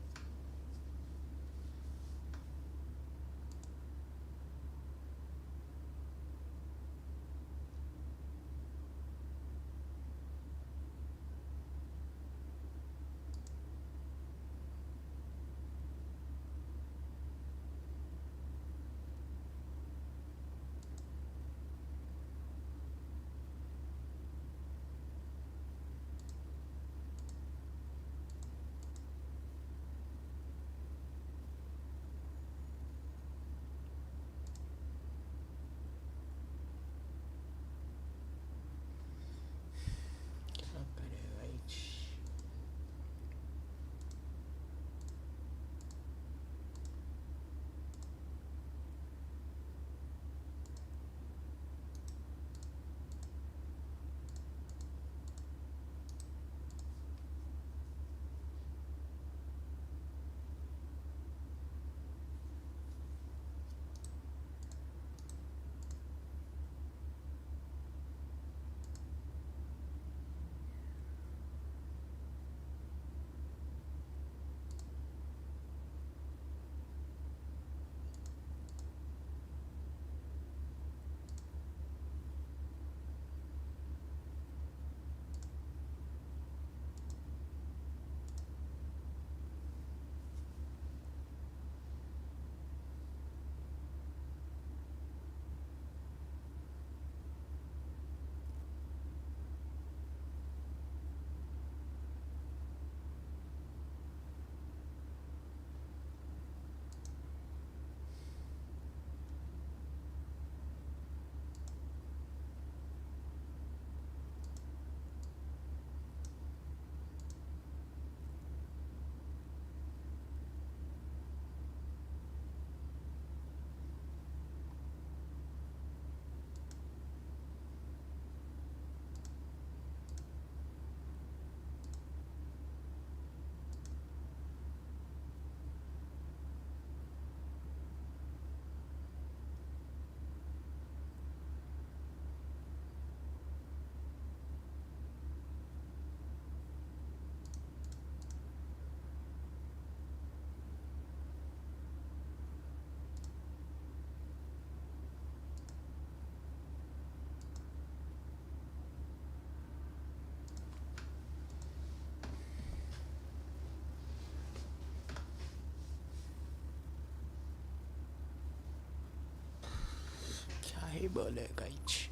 Valorant.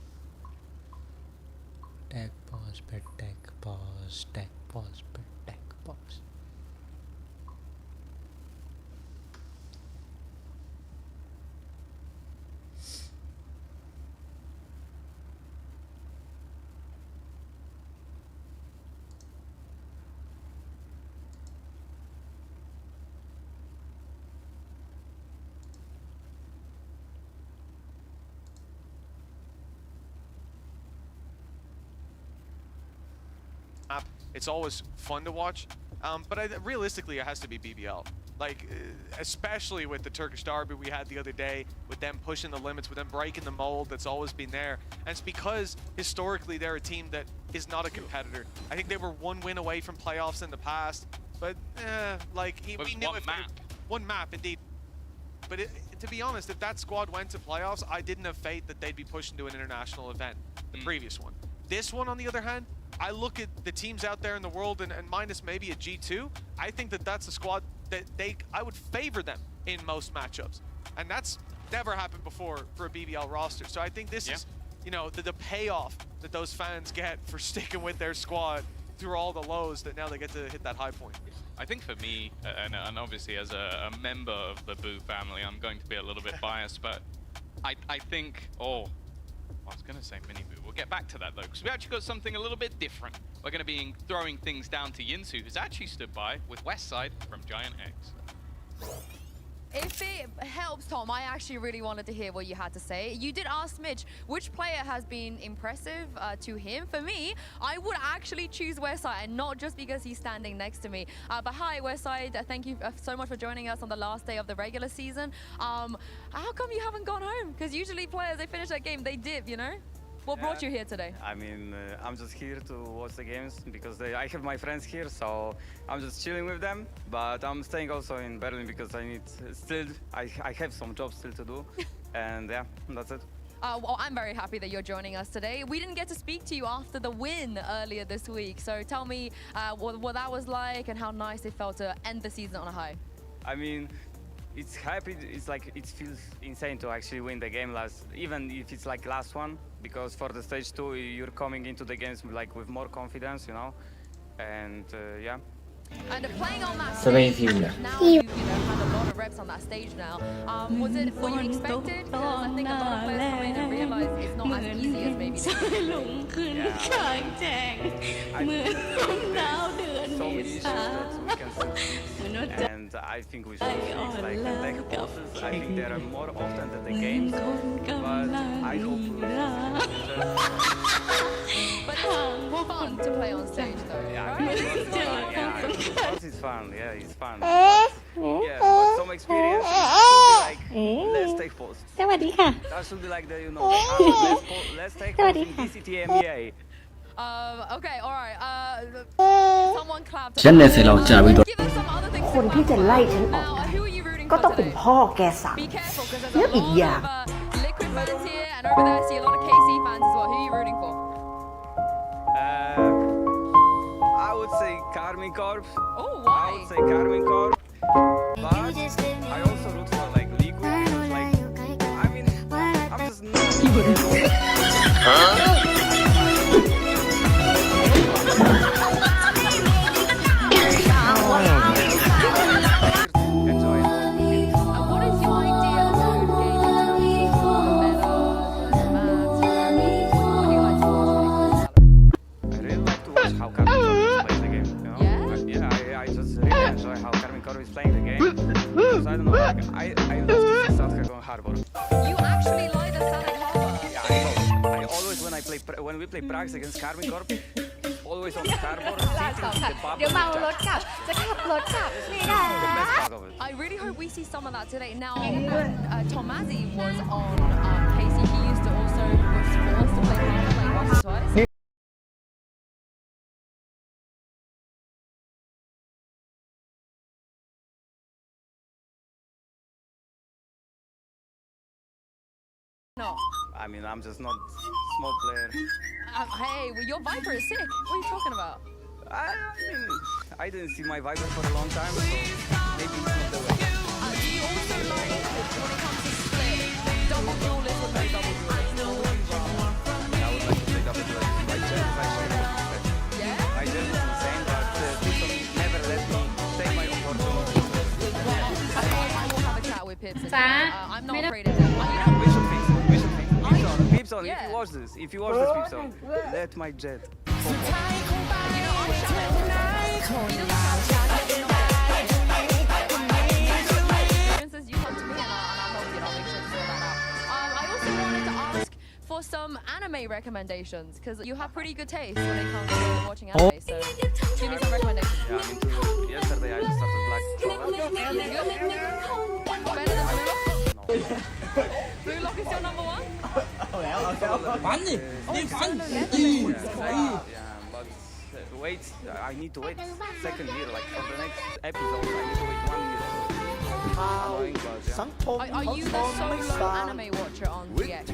Tag pause, but tag pause, tag pause, but tag pause. It's always fun to watch, but realistically, it has to be BBL. Like, especially with the Turkish derby we had the other day, with them pushing the limits, with them breaking the mold that's always been there. And it's because, historically, they're a team that is not a competitor. I think they were one win away from playoffs in the past, but, like, we knew one map. One map, indeed. But to be honest, if that squad went to playoffs, I didn't have faith that they'd be pushed into an international event, the previous one. This one, on the other hand, I look at the teams out there in the world, and minus maybe a G2, I think that that's a squad that I would favor them in most matchups. And that's never happened before for a BBL roster. So I think this is, you know, the payoff that those fans get for sticking with their squad through all the lows, that now they get to hit that high point. I think for me, and obviously as a member of the Boo family, I'm going to be a little bit biased, but I think, I was going to say mini Boo. We'll get back to that though, because we actually got something a little bit different. We're going to be throwing things down to Yinsu, who's actually stood by with Westside from Giant X. If it helps, Tom, I actually really wanted to hear what you had to say. You did ask Mitch which player has been impressive to him. For me, I would actually choose Westside, and not just because he's standing next to me. But hi, Westside. Thank you so much for joining us on the last day of the regular season. How come you haven't gone home? Because usually players, they finish that game, they dip, you know? What brought you here today? I mean, I'm just here to watch the games because I have my friends here, so I'm just chilling with them. But I'm staying also in Berlin because I have some jobs still to do. And yeah, that's it. Well, I'm very happy that you're joining us today. We didn't get to speak to you after the win earlier this week. So tell me what that was like and how nice it felt to end the season on a high. I mean, it's happy. It's like, it feels insane to actually win the game even if it's like last one, because for the stage 2 you're coming into the games like with more confidence, you know, and yeah. And playing on that stage, now you know, had a lot of reps on that stage now. Was it what you expected? Because I think a lot of players come in and realize it's not as easy as maybe they so many issues that we can see. And I think we should fix like the tech bosses. I think there are more often than the games, but I hope But it's fun to play on stage though, right? Of course it's fun, yeah, it's fun. But some experience should be like, let's take posts. That should be like the, you know, let's take posts in KC EMEA. Okay, alright. Someone clapped. ฉันเนี่ยเสร็จแล้วจ้าวิโรจน์ Give us some other things คนที่จะไล่ฉันออก Now, who are you rooting ก็ for ต้องเป็น today? พ่อแกสั่ง Be careful, because แล้ there's ว a อีกอย่าง lot of Liquid fans here, and over there I see a lot of KC fans as well. Who are you rooting for? I would say Carmine Corp. Oh, why? I would say Carmine Corp. But I also root for like Liquid because like, I mean, I'm just enjoy it. What is your idea of a good game in terms of the meta, the maps? What do you like to watch? I really like to watch how Carmine Corp plays the game. You know? Yeah? I just really enjoy how Carmine Corp is playing the game. Because I don't know, like, I love to see South on Harbor. You actually like the Sonic Harbor? Yeah, I love it. I always, when we play Prags against Carmine Corp, always on the Harbor, sitting in the pub. เดี๋ยวเมารถกลับ จะขับรถกลับไม่ได้ The best part of it. I really hope we see some of that today. Now, when Tomazzi was on KC, he used to also was forced to play Harbor like once or twice. No. I mean, I'm just not small player. Hey, well, your Viper is sick. What are you talking about? I mean, I didn't see my Viper for a long time, so maybe it's not the way. Do you also like, when it comes to split, double duelist with no double duelist? I'm not afraid of them. We should fix it. We should fix it. Pipson, Yeah. if you watch this, Pipson, let my jet. You come to me and I'll help you. I'll make sure to sort that out. I also wanted to ask for some anime recommendations because you have pretty good taste when it comes to watching anime. So give me some recommendations. Yeah, I'm into yesterday I started Black Clover. Good? Better than Blue Lock? Blue Lock is your number one? Yeah, but wait, I need to wait second year, like for the next episode, I need to wait 1 year. Annoying, but yeah. Are you the solo anime watcher on VX?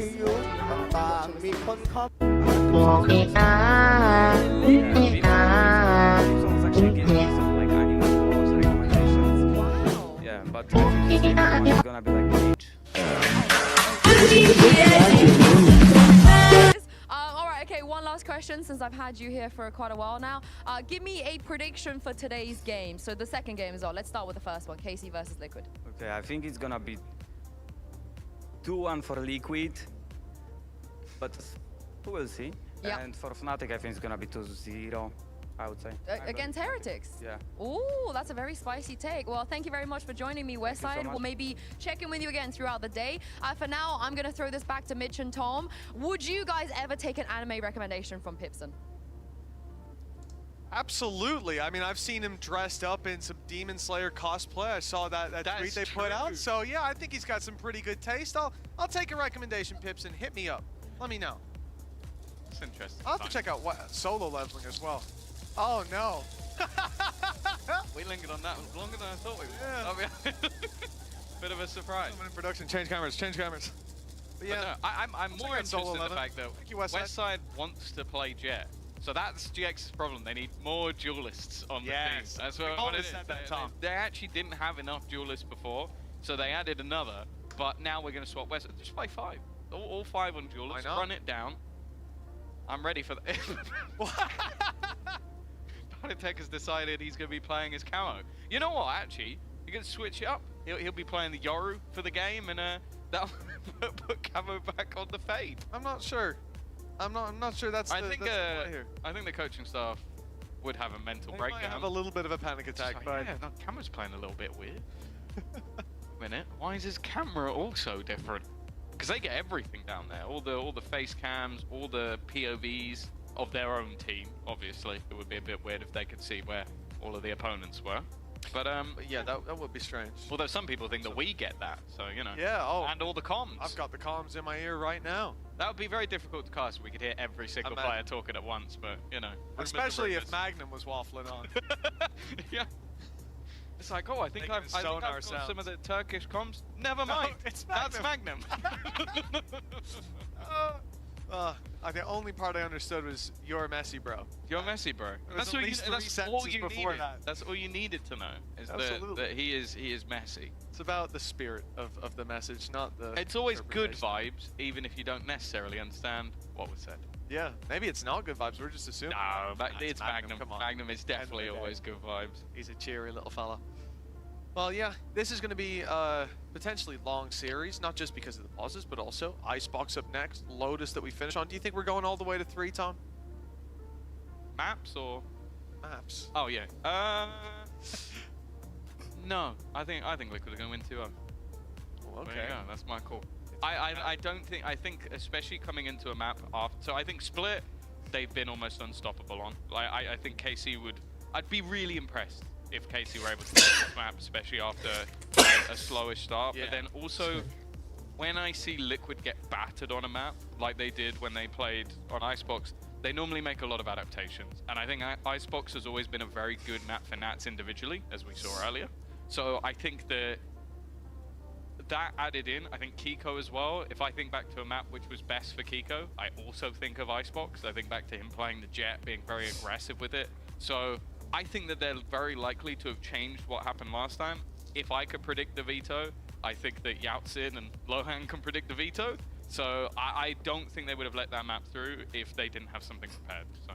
Pipson's actually giving me some like anime wars recommendations. Wow. Yeah, but I think it's gonna be like Bleach. All right, okay, one last question since I've had you here for quite a while now. Give me a prediction for today's game. So the second game as well. Let's start with the first one, KC versus Liquid. Okay, I think it's gonna be 2-1 for Liquid, but we'll see. Yeah. And for Fnatic, I think it's gonna be 2-0, I would say. Against Heretics? Yeah. Ooh, that's a very spicy take. Well, thank you very much for joining me, Westside. We'll maybe check in with you again throughout the day. For now, I'm going to throw this back to Mitch and Tom. Would you guys ever take an anime recommendation from Pipson? Absolutely. I mean, I've seen him dressed up in some Demon Slayer cosplay. I saw that tweet they put out. So yeah, I think he's got some pretty good taste. I'll take a recommendation, Pipson. Hit me up. Let me know. It's interesting. I'll have to check out solo leveling as well. Oh no. We lingered on that longer than I thought we would. Yeah. Bit of a surprise. Someone in production, change cameras, change cameras. But yeah, But no, I'm more interested in the fact that Thank you, Westside. Westside wants to play Jet. So that's GX's problem. They need more duelists on the team. That's what always it is. said that, Tom. They actually didn't have enough duelists before, so they added another. But now we're going to swap Westside. Just play 5. All 5 on duelists. Run it down. I'm ready for that. Tech has decided he's going to be playing his camo. You know what, actually? You're going to switch it up. He'll be playing the Yoru for the game, and that'll put camo back on the Fade. I'm not sure. I'm not sure that's I think the play here. I think the coaching staff would have a mental They breakdown. might have a little bit of a panic attack, Like, but yeah, no, camera's playing a little bit weird. Minute, why is his camera also different? Because they get everything down there, all the face cams, all the POVs of their own team. Obviously, it would be a bit weird if they could see where all of the opponents were. But yeah, that would be strange. Although some people think that we get that, so you know. Yeah. Oh. And all the comms. I've got the comms in my ear right now. That would be very difficult to cast. We could hear every single player talking at once, but you know. Especially if Magnum was waffling on. Yeah. It's like, oh, I think I've got some of the Turkish comms. Never mind. It's Magnum. That's Magnum. The only part I understood was "You're messy, bro." You're messy, bro. That's all you needed. That's all you needed to know. Is that he is messy. It's about the spirit of the message, not the. It's always good vibes, even if you don't necessarily understand what was said. Yeah, maybe it's not good vibes. We're just assuming. No, it's Magnum. Come on. Magnum is definitely always good vibes. He's a cheery little fella. Well, yeah, this is going to be a potentially long series, not just because of the pauses, but also Icebox up next, Lotus that we finish on. Do you think we're going all the way to 3, Tom? Maps or maps? Oh yeah. No, I think Liquid are going to win 2-0. Well, okay. There you go. That's my call. I don't think. I think especially coming into a map after. So I think Split, they've been almost unstoppable on. I think KC would. I'd be really impressed if KC were able to take this map, especially after a slowish start. Yeah. But then also, when I see Liquid get battered on a map, like they did when they played on Icebox, they normally make a lot of adaptations. And I think Icebox has always been a very good map for Nats individually, as we saw earlier. So I think that added in, I think Kiko as well. If I think back to a map which was best for Kiko, I also think of Icebox. I think back to him playing the Jet, being very aggressive with it. So I think that they're very likely to have changed what happened last time. If I could predict the veto, I think that Yautsin and Lohan can predict the veto. So I don't think they would have let that map through if they didn't have something prepared. So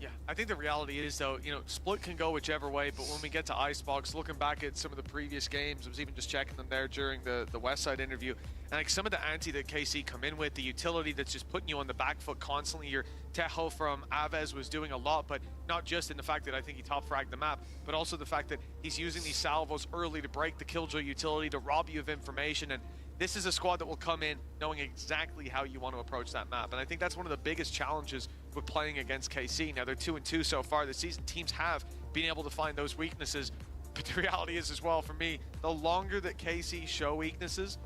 Yeah, I think the reality is, though, you know, split can go whichever way, but when we get to Icebox, looking back at some of the previous games, I was even just checking them there during the Westside interview, and like some of the anti that KC come in with, the utility that's just putting you on the back foot constantly. Your Tejo from Aves was doing a lot, but not just in the fact that I think he top fragged the map, but also the fact that he's using these salvos early to break the Killjoy utility, to rob you of information, and this is a squad that will come in knowing exactly how you want to approach that map. And I think that's one of the biggest challenges with playing against KC. Now, they're 2-2 so far this season. Teams have been able to find those weaknesses. But the reality is as well, for me, the longer that KC show weaknesses,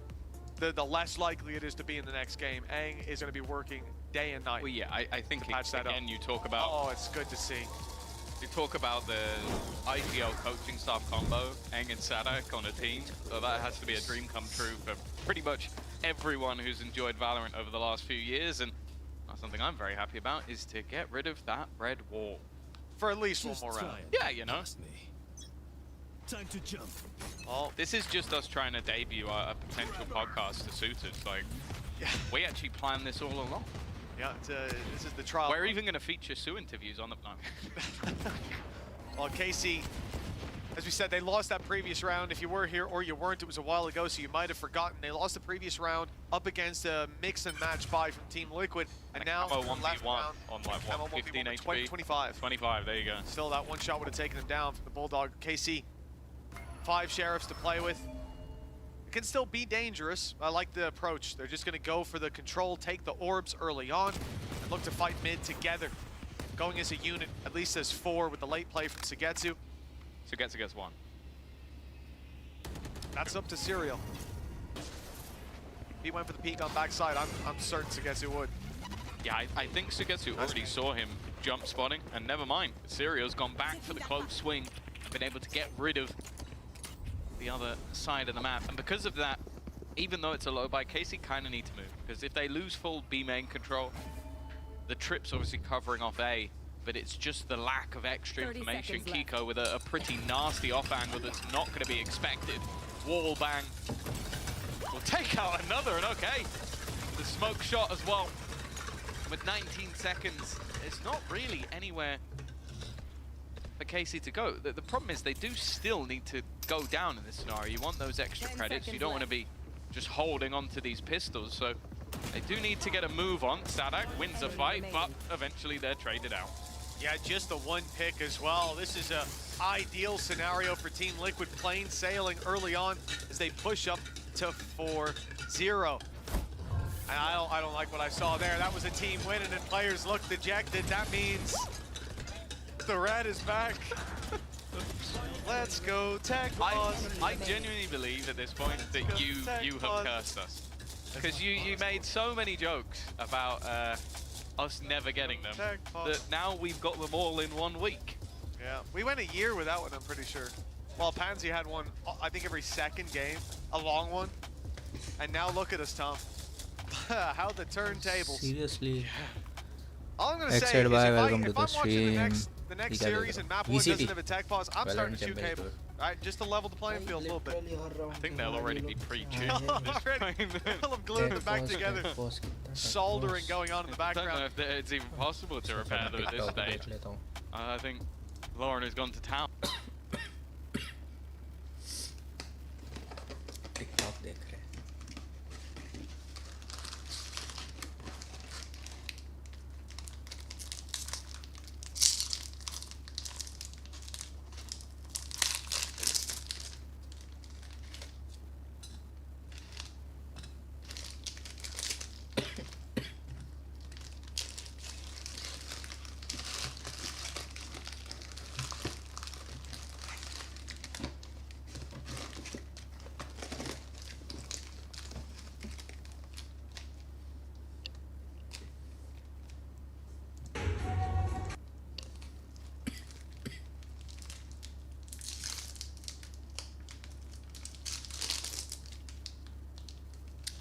the less likely it is to be in the next game. Aang is going to be working day and night. Well, yeah, I think patch that again, up. you talk about... Oh, it's good to see. You talk about the IGL coaching staff combo, Aang and Sadak on a team, so that has to be a dream come true for pretty much everyone who's enjoyed Valorant over the last few years, and something I'm very happy about is to get rid of that red wall. For at least one more round. Yeah, you know. Time to jump. Oh, this is just us trying to debut a potential podcast to suitors. Like, yeah. We actually planned this all along. Yeah, this is the trial. We're even going to feature Sue interviews on the... No. Well, KC, as we said, they lost that previous round. If you were here or you weren't, it was a while ago, so you might have forgotten. They lost the previous round up against a mix and match buy from Team Liquid, and now last round on like what, 15 HP? 25. 25, there you go. Still, that one shot would have taken them down from the Bulldog. KC, 5 sheriffs to play with. It can still be dangerous. I like the approach. They're just going to go for the control, take the orbs early on, and look to fight mid together. Going as a unit, at least as 4 with the late play from Sugetsu. Sugetsu gets 1. That's up to Serial. He went for the peek on backside. I'm certain Sugetsu would. Yeah, I think Sugetsu already saw him jump spotting, and never mind. Serial's gone back for the close swing, been able to get rid of the other side of the map, and because of that, even though it's a low buy, KC kind of need to move, because if they lose full B main control, the trip's obviously covering off A, but it's just the lack of extra information. Kiko with a pretty nasty off angle that's not going to be expected. Wall bang will take out another, and okay, the smoke shot as well. With 19 seconds, it's not really anywhere for KC to go. The problem is they do still need to go down in this scenario. You want those extra credits. You don't want to be just holding on to these pistols. So they do need to get a move on. Sadak wins the fight, but eventually they're traded out. Yeah, just the one pick as well. This is a ideal scenario for Team Liquid, plain sailing early on as they push up to 4-0. And I don't like what I saw there. That was a team win, and then players look dejected. That means the red is back. Let's go, Tech Boss. I genuinely believe at this point that you have cursed us. Because you made so many jokes about us never getting them, that now we've got them all in 1 week. Yeah, we went a year without one, I'm pretty sure. While Pansy had one, I think every second game, a long one. And now look at us, Tom. How the turntables. Seriously. All I'm gonna say is if I'm watching the next series and map 1 VCT. doesn't have a tech pause, I'm starting to Valorant shoot cable. Alright, just to level the playing field a little bit. I think they'll already be pre-tuned. Already, they'll have glued it back together. Soldering going on in the I don't know background. if it's even possible to repair them at this stage. I think Lauren has gone to town. TikTok देख रहे हैं.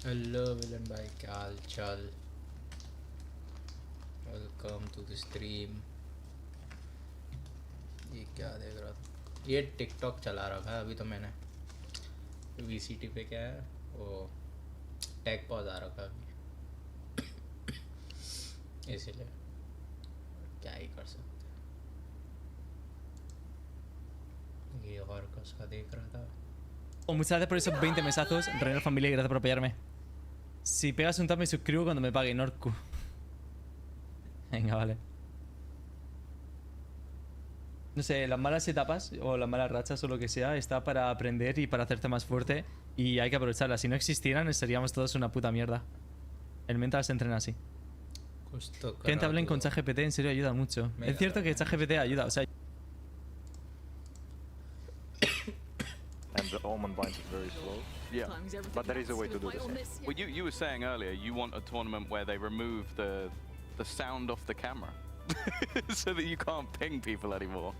Hello villain bhai, क्या हाल चाल? Welcome to the stream. ये क्या देख रहा था? ये टिकटॉक चला रखा है अभी तो मैंने. VCT पे क्या है? वो टैग पॉज आ रखा है अभी. इसलिए क्या ही कर सकते हैं. ये और कसका देख रहा था. Oh, muchas gracias por esos 20 mesazos. Reiner Familia, gracias por apoyarme. Si pegas un tap me suscribo cuando me pague Norku. Venga, vale. No sé, las malas etapas o las malas rachas o lo que sea está para aprender y para hacerte más fuerte y hay que aprovecharlas. Si no existieran seríamos todos una puta mierda. El mental se entrena así. Gente hablen con ChatGPT, en serio ayuda mucho. Es cierto que ChatGPT ayuda, o sea... And the Omen bind is very slow. Yeah. But there is a way to do this. Well, you were saying earlier you want a tournament where they remove the sound off the camera so that you can't ping people anymore.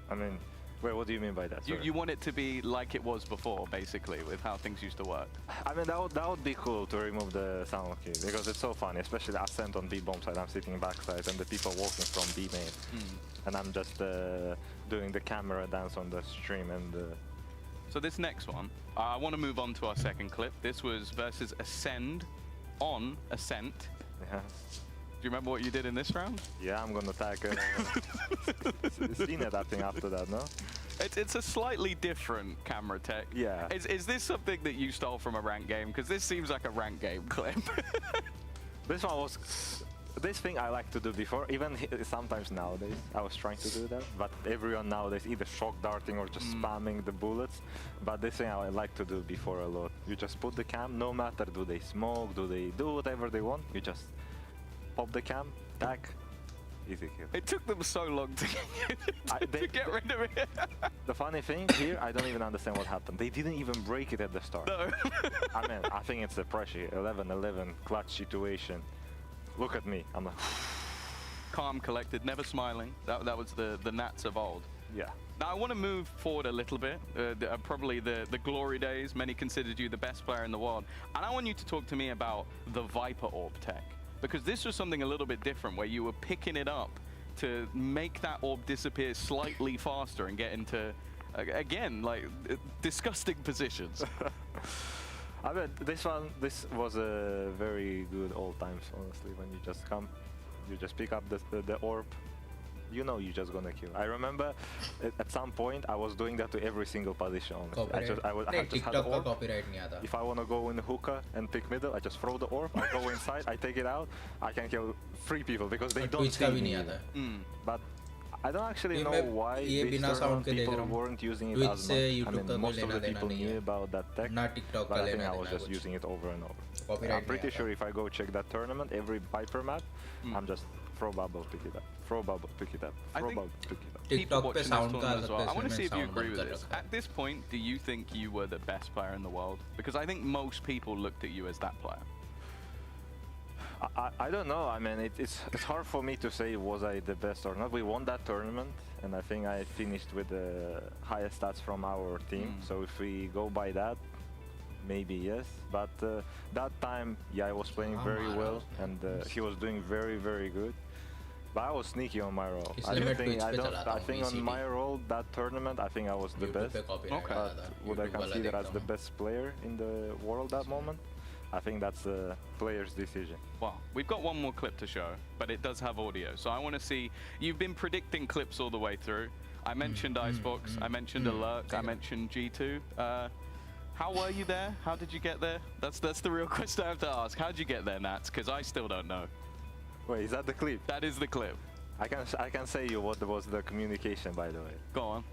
I mean, wait, what do you mean by that? You want it to be like it was before, basically, with how things used to work. I mean, that would be cool to remove the sound key because it's so funny, especially the ascent on B bomb side. I'm sitting backside and the people walking from B main, and I'm just doing the camera dance on the stream and. So this next one, I want to move on to our second clip. This was versus Ascend on Ascent. Yeah. Do you remember what you did in this round? Yeah, I'm gonna attack. Seen adapting after that, no? It's a slightly different camera tech. Yeah. Is this something that you stole from a ranked game? Because this seems like a ranked game clip. This one was. This thing I like to do before, even sometimes nowadays, I was trying to do that, but everyone nowadays either shock darting or just spamming the bullets. But this thing I like to do before a lot. You just put the cam, no matter do they smoke, do they do whatever they want, you just pop the cam, tack, easy kill. It took them so long to get rid of it. The funny thing here, I don't even understand what happened. They didn't even break it at the start. No. I mean, I think it's the pressure, 11-11 clutch situation. Look at me, I'm like... Calm, collected, never smiling. That was the Nats of old. Yeah. Now I want to move forward a little bit. Probably the glory days, many considered you the best player in the world. And I want you to talk to me about the Viper Orb tech. Because this was something a little bit different, where you were picking it up to make that orb disappear slightly faster and get into, again, like, disgusting positions. I mean, this was a very good old times, honestly, when you just come, you just pick up the orb, you know you're just gonna kill. I remember at some point I was doing that to every single position, honestly. I just had the orb. If I wanna go in the hookah and pick middle, I just throw the orb, I go inside, I take it out, I can kill 3 people because they don't see me. But I don't actually know why people weren't using it as much. I mean, most of the people knew about that tech, but I think I was just using it over and over. I'm pretty sure if I go check that tournament, every Viper map, I'm just throw bubble, pick it up, throw bubble, pick it up, throw bubble, pick it up. People watching this tournament as well, I want to see if you agree with this. At this point, do you think you were the best player in the world? Because I think most people looked at you as that player. I don't know. I mean, it's hard for me to say was I the best or not. We won that tournament, and I think I finished with the highest stats from our team. So if we go by that, maybe yes. But that time, yeah, I was playing very well, and he was doing very, very good. But I was sneaky on my role. I think on my role that tournament, I think I was the best. But would I consider as the best player in the world that moment? I think that's the player's decision. Well, we've got one more clip to show, but it does have audio. So I want to see, you've been predicting clips all the way through. I mentioned Icebox, I mentioned Alert, I mentioned G2. How were you there? How did you get there? That's the real question I have to ask. How did you get there, Nats? Because I still don't know. Wait, is that the clip? That is the clip. I can say you what was the communication, by the way. Go on.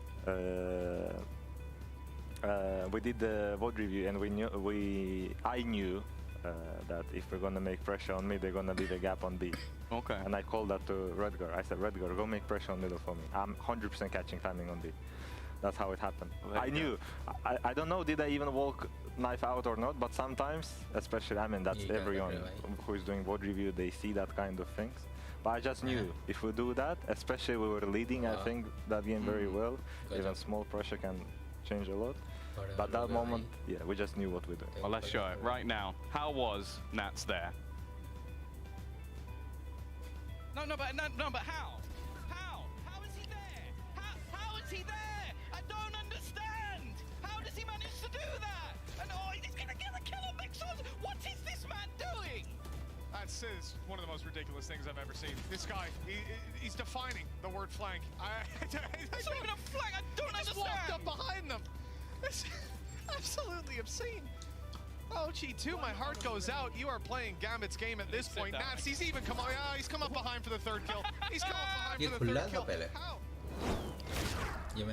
We did the VOD review, and I knew that if we're gonna make pressure on me, they're gonna leave a gap on B. Okay. And I called that to Redgar. I said, Redgar, go make pressure on middle for me. I'm 100% catching timing on B. That's how it happened. I knew. I don't know, did I even walk knife out or not? But sometimes, especially, I mean, that's everyone who is doing VOD review, they see that kind of things. But I just knew if we do that, especially we were leading, I think that game very well. Even small pressure can change a lot. But that moment, yeah, we just knew what we did. Well, let's show it right now. How was Nats there? No, but how? How is he there? How is he there? I don't understand. How does he manage to do that? And he's gonna get a kill on Mixos. What is this man doing? That's It's one of the most ridiculous things I've ever seen. This guy, he's defining the word flank. It's not even a flank. I don't understand. Just walked up behind them. It's absolutely obscene. Oh, G2, my heart goes out. You are playing Gambit's game at this point. Nats, he's even come on. He's come up behind for the third kill. He's come up behind for the third kill. How?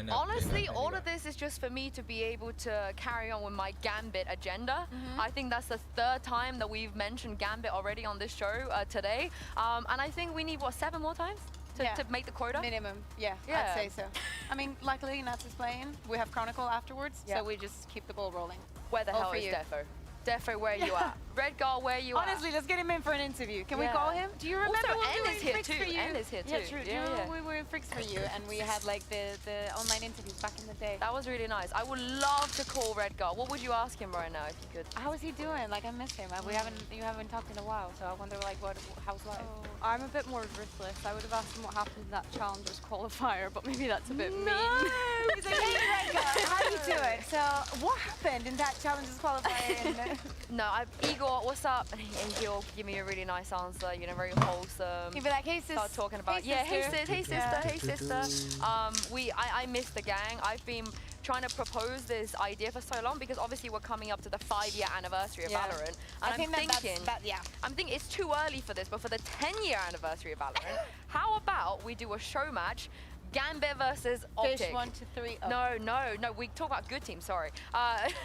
Honestly, all of this is just for me to be able to carry on with my Gambit agenda. I think that's the third time that we've mentioned Gambit already on this show today. And I think we need, what, 7 more times to make the quota? Minimum, yeah, I'd say so. I mean, luckily Nats is playing. We have Chronicle afterwards, so we just keep the ball rolling. Where the hell is Defo? Defo, where you at? Redgar, where you at? Honestly, let's get him in for an interview. Can we call him? Do you remember also, when we were in here Freaks too. for You? N is here too. Yeah, true. Yeah. We were in Freaks for You, and we had like the online interviews back in the day. That was really nice. I would love to call Redgar. What would you ask him right now if you could? How is he doing? Like, I miss him. You haven't talked in a while, so I wonder like how's life? Oh, I'm a bit more ruthless. I would have asked him what happened in that Challengers qualifier, but maybe that's a bit mean. He's like, hey Redgar, how you doing? So what happened in that Challengers qualifier? No, Igor, what's up? And he'll give me a really nice answer, you know, very wholesome. He'll be like, hey sis. Start talking about, hey sister. I miss the gang. I've been trying to propose this idea for so long because obviously we're coming up to the 5-year anniversary of Valorant. And I'm thinking it's too early for this, but for the 10-year anniversary of Valorant, how about we do a show match? Gambit versus Optic. Fish 1 to 3. Oh. No. We talk about good teams. Sorry.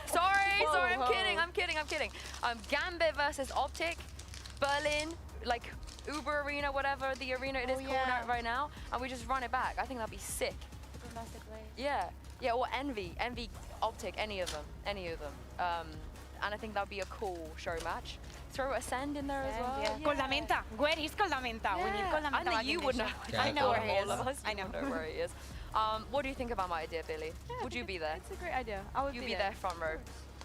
Sorry. I'm kidding. Gambit versus Optic, Berlin, like Uber Arena, whatever the arena it is called right now, and we just run it back. I think that'd be sick. Yeah, or Envy, Optic, any of them. And I think that'd be a cool show match. Throw Ascend in there as well. Yeah. Con la menta. Where is Con la menta? I know you would know. I know where he is. I know where he is. What do you think about my idea, Billy? Would you be there? It's a great idea. I would be there front row.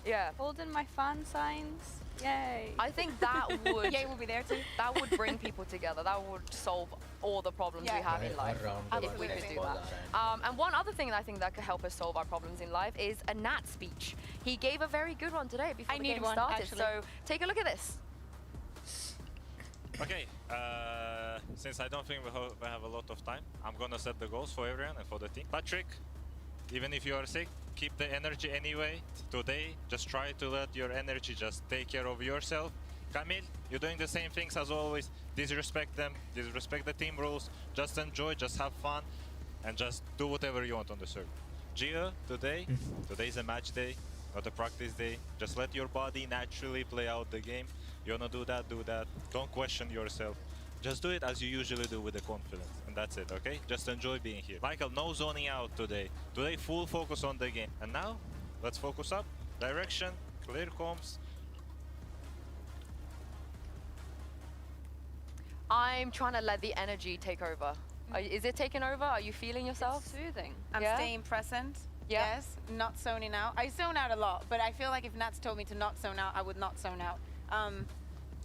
Yeah. Holding my fan signs. Yay. I think that would... Yay will be there too. That would bring people together. That would solve all the problems we have in life. If we could do that. And one other thing that I think that could help us solve our problems in life is a Nat speech. He gave a very good one today before the game started. Actually. So take a look at this. Okay, since I don't think we have a lot of time, I'm gonna set the goals for everyone and for the team. Patrick, even if you are sick, keep the energy anyway. Today, just try to let your energy just take care of yourself. Camille, you're doing the same things as always. Disrespect them, disrespect the team rules. Just enjoy, just have fun, and just do whatever you want on the server. Gio, today's a match day, not a practice day. Just let your body naturally play out the game. You wanna do that, do that. Don't question yourself. Just do it as you usually do with the confidence. And that's it, okay? Just enjoy being here. Michael, no zoning out today. Today, full focus on the game. And now, let's focus up. Direction, clear comms. I'm trying to let the energy take over. Is it taking over? Are you feeling yourself? It's soothing. I'm staying present. Yes, not zoning out. I zone out a lot, but I feel like if Nats told me to not zone out, I would not zone out.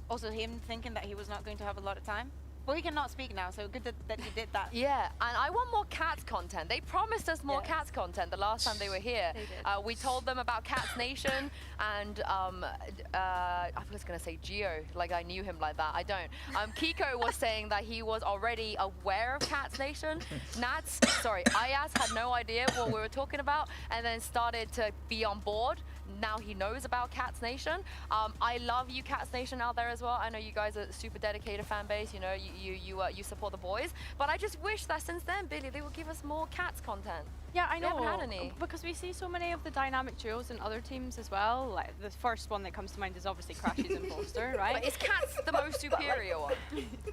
Also, him thinking that he was not going to have a lot of time. Well, he cannot speak now, so good that he did that. Yeah, and I want more Cats content. They promised us more Cats content the last time they were here. They did. We told them about Cats Nation, and I was going to say Gio, like I knew him like that. I don't. Kiko was saying that he was already aware of Cats Nation. Ayaz had no idea what we were talking about, and then started to be on board. Now he knows about Cats Nation. I love you, Cats Nation, out there as well. I know you guys are a super dedicated fan base. You know, you support the boys. But I just wish that since then, Billy, they would give us more Cats content. Yeah, I know. They haven't had any. Because we see so many of the dynamic duos in other teams as well. Like the first one that comes to mind is obviously Crashes and Bolster, right? But is Cats the most superior one?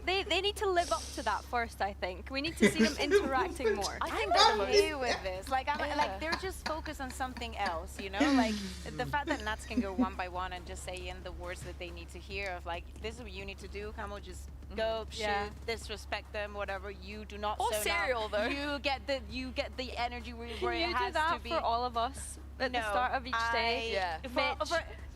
They need to live up to that first, I think. We need to see them interacting more. I think they're okay with this. Like, like they're just focused on something else, you know? Like the fact that Nats can go one by one and just say in the words that they need to hear of like, this is what you need to do. Camo, just go, shoot, disrespect them, whatever. You do not. Or cereal though. You get the energy where Can it you has do that to be. for all of us at the start of each stage? Yeah. Mitch,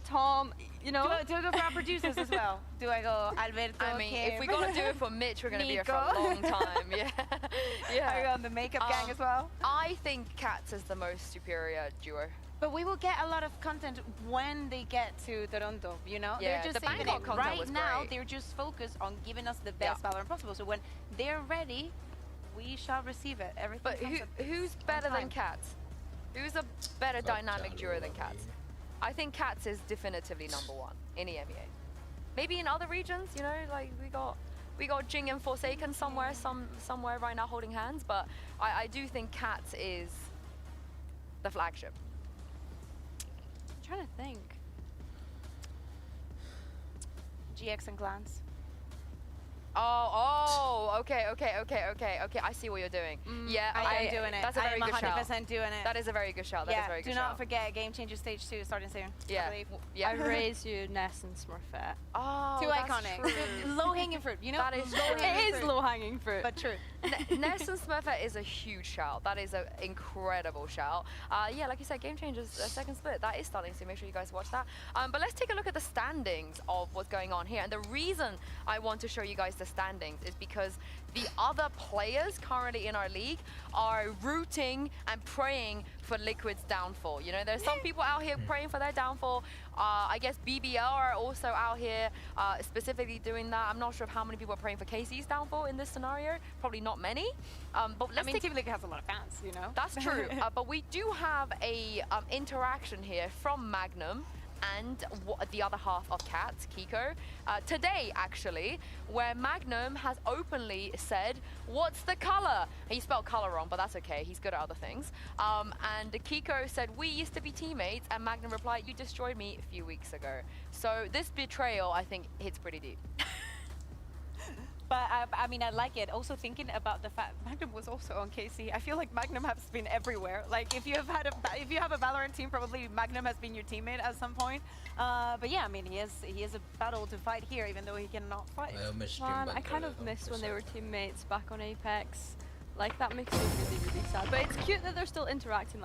Tom, you know. Do I go for our producers as well? Do I go Alberto? I mean, Kim? if we gotta do it for Mitch, we're gonna be here for a Nico? long time. Yeah, Are you yeah. on the makeup gang as well? I think Cats is the most superior duo. But we will get a lot of content when they get to Toronto, you know? Yeah, they're just the saving Bangkok it. content Right was now, great. they're just focused on giving us the best Valorant possible. So when they're ready, we shall receive it. Everything But comes up who's on better than time. Cats? Who's a better dynamic duo than Cats? I think Cats is definitively #1 in EMEA. Maybe in other regions, you know, like we got Jing and Forsaken somewhere right now holding hands, but I do think Cats is the flagship. I'm trying to think. GX and Glance. Okay. I see what you're doing. Yeah, I am doing it. That's a I very am good shout. 100% doing it. That is a very good shout. That is a very good do shout. not forget Game Changer Stage 2 starting soon. Yeah, I believe. yeah. I raise you Ness and Smurfette. Oh, Too that's iconic. true. Low hanging fruit, you know? That is low true. hanging It is fruit. low hanging fruit. But true. Ness and Smurfette is a huge shout. That is an incredible shout. Yeah, like you said, Game Changers second split. That is starting soon. Make sure you guys watch that. But let's take a look at the standings of what's going on here. And the reason I want to show you guys the standings is because the other players currently in our league are rooting and praying for Liquid's downfall. You know, there's some people out here praying for their downfall. I guess BBL are also out here specifically doing that. I'm not sure of how many people are praying for KC's downfall in this scenario. Probably not many. But let's Team Liquid has a lot of fans, you know? That's true. But we do have a interaction here from Magnum and the other half of Cats, Kiko, today actually, where Magnum has openly said, "What's the color?" He spelled color wrong, but that's okay. He's good at other things. And Kiko said, "We used to be teammates," and Magnum replied, "You destroyed me a few weeks ago." So this betrayal, I think, hits pretty deep. But I mean, I like it. Also thinking about the fact Magnum was also on KC. I feel like Magnum has been everywhere. Like if you have a Valorant team, probably Magnum has been your teammate at some point. But yeah, I mean, he has a battle to fight here, even though he cannot fight. Man, I kind of miss when they were teammates back on Apex. Like that makes me really, really sad. But it's cute that they're still interacting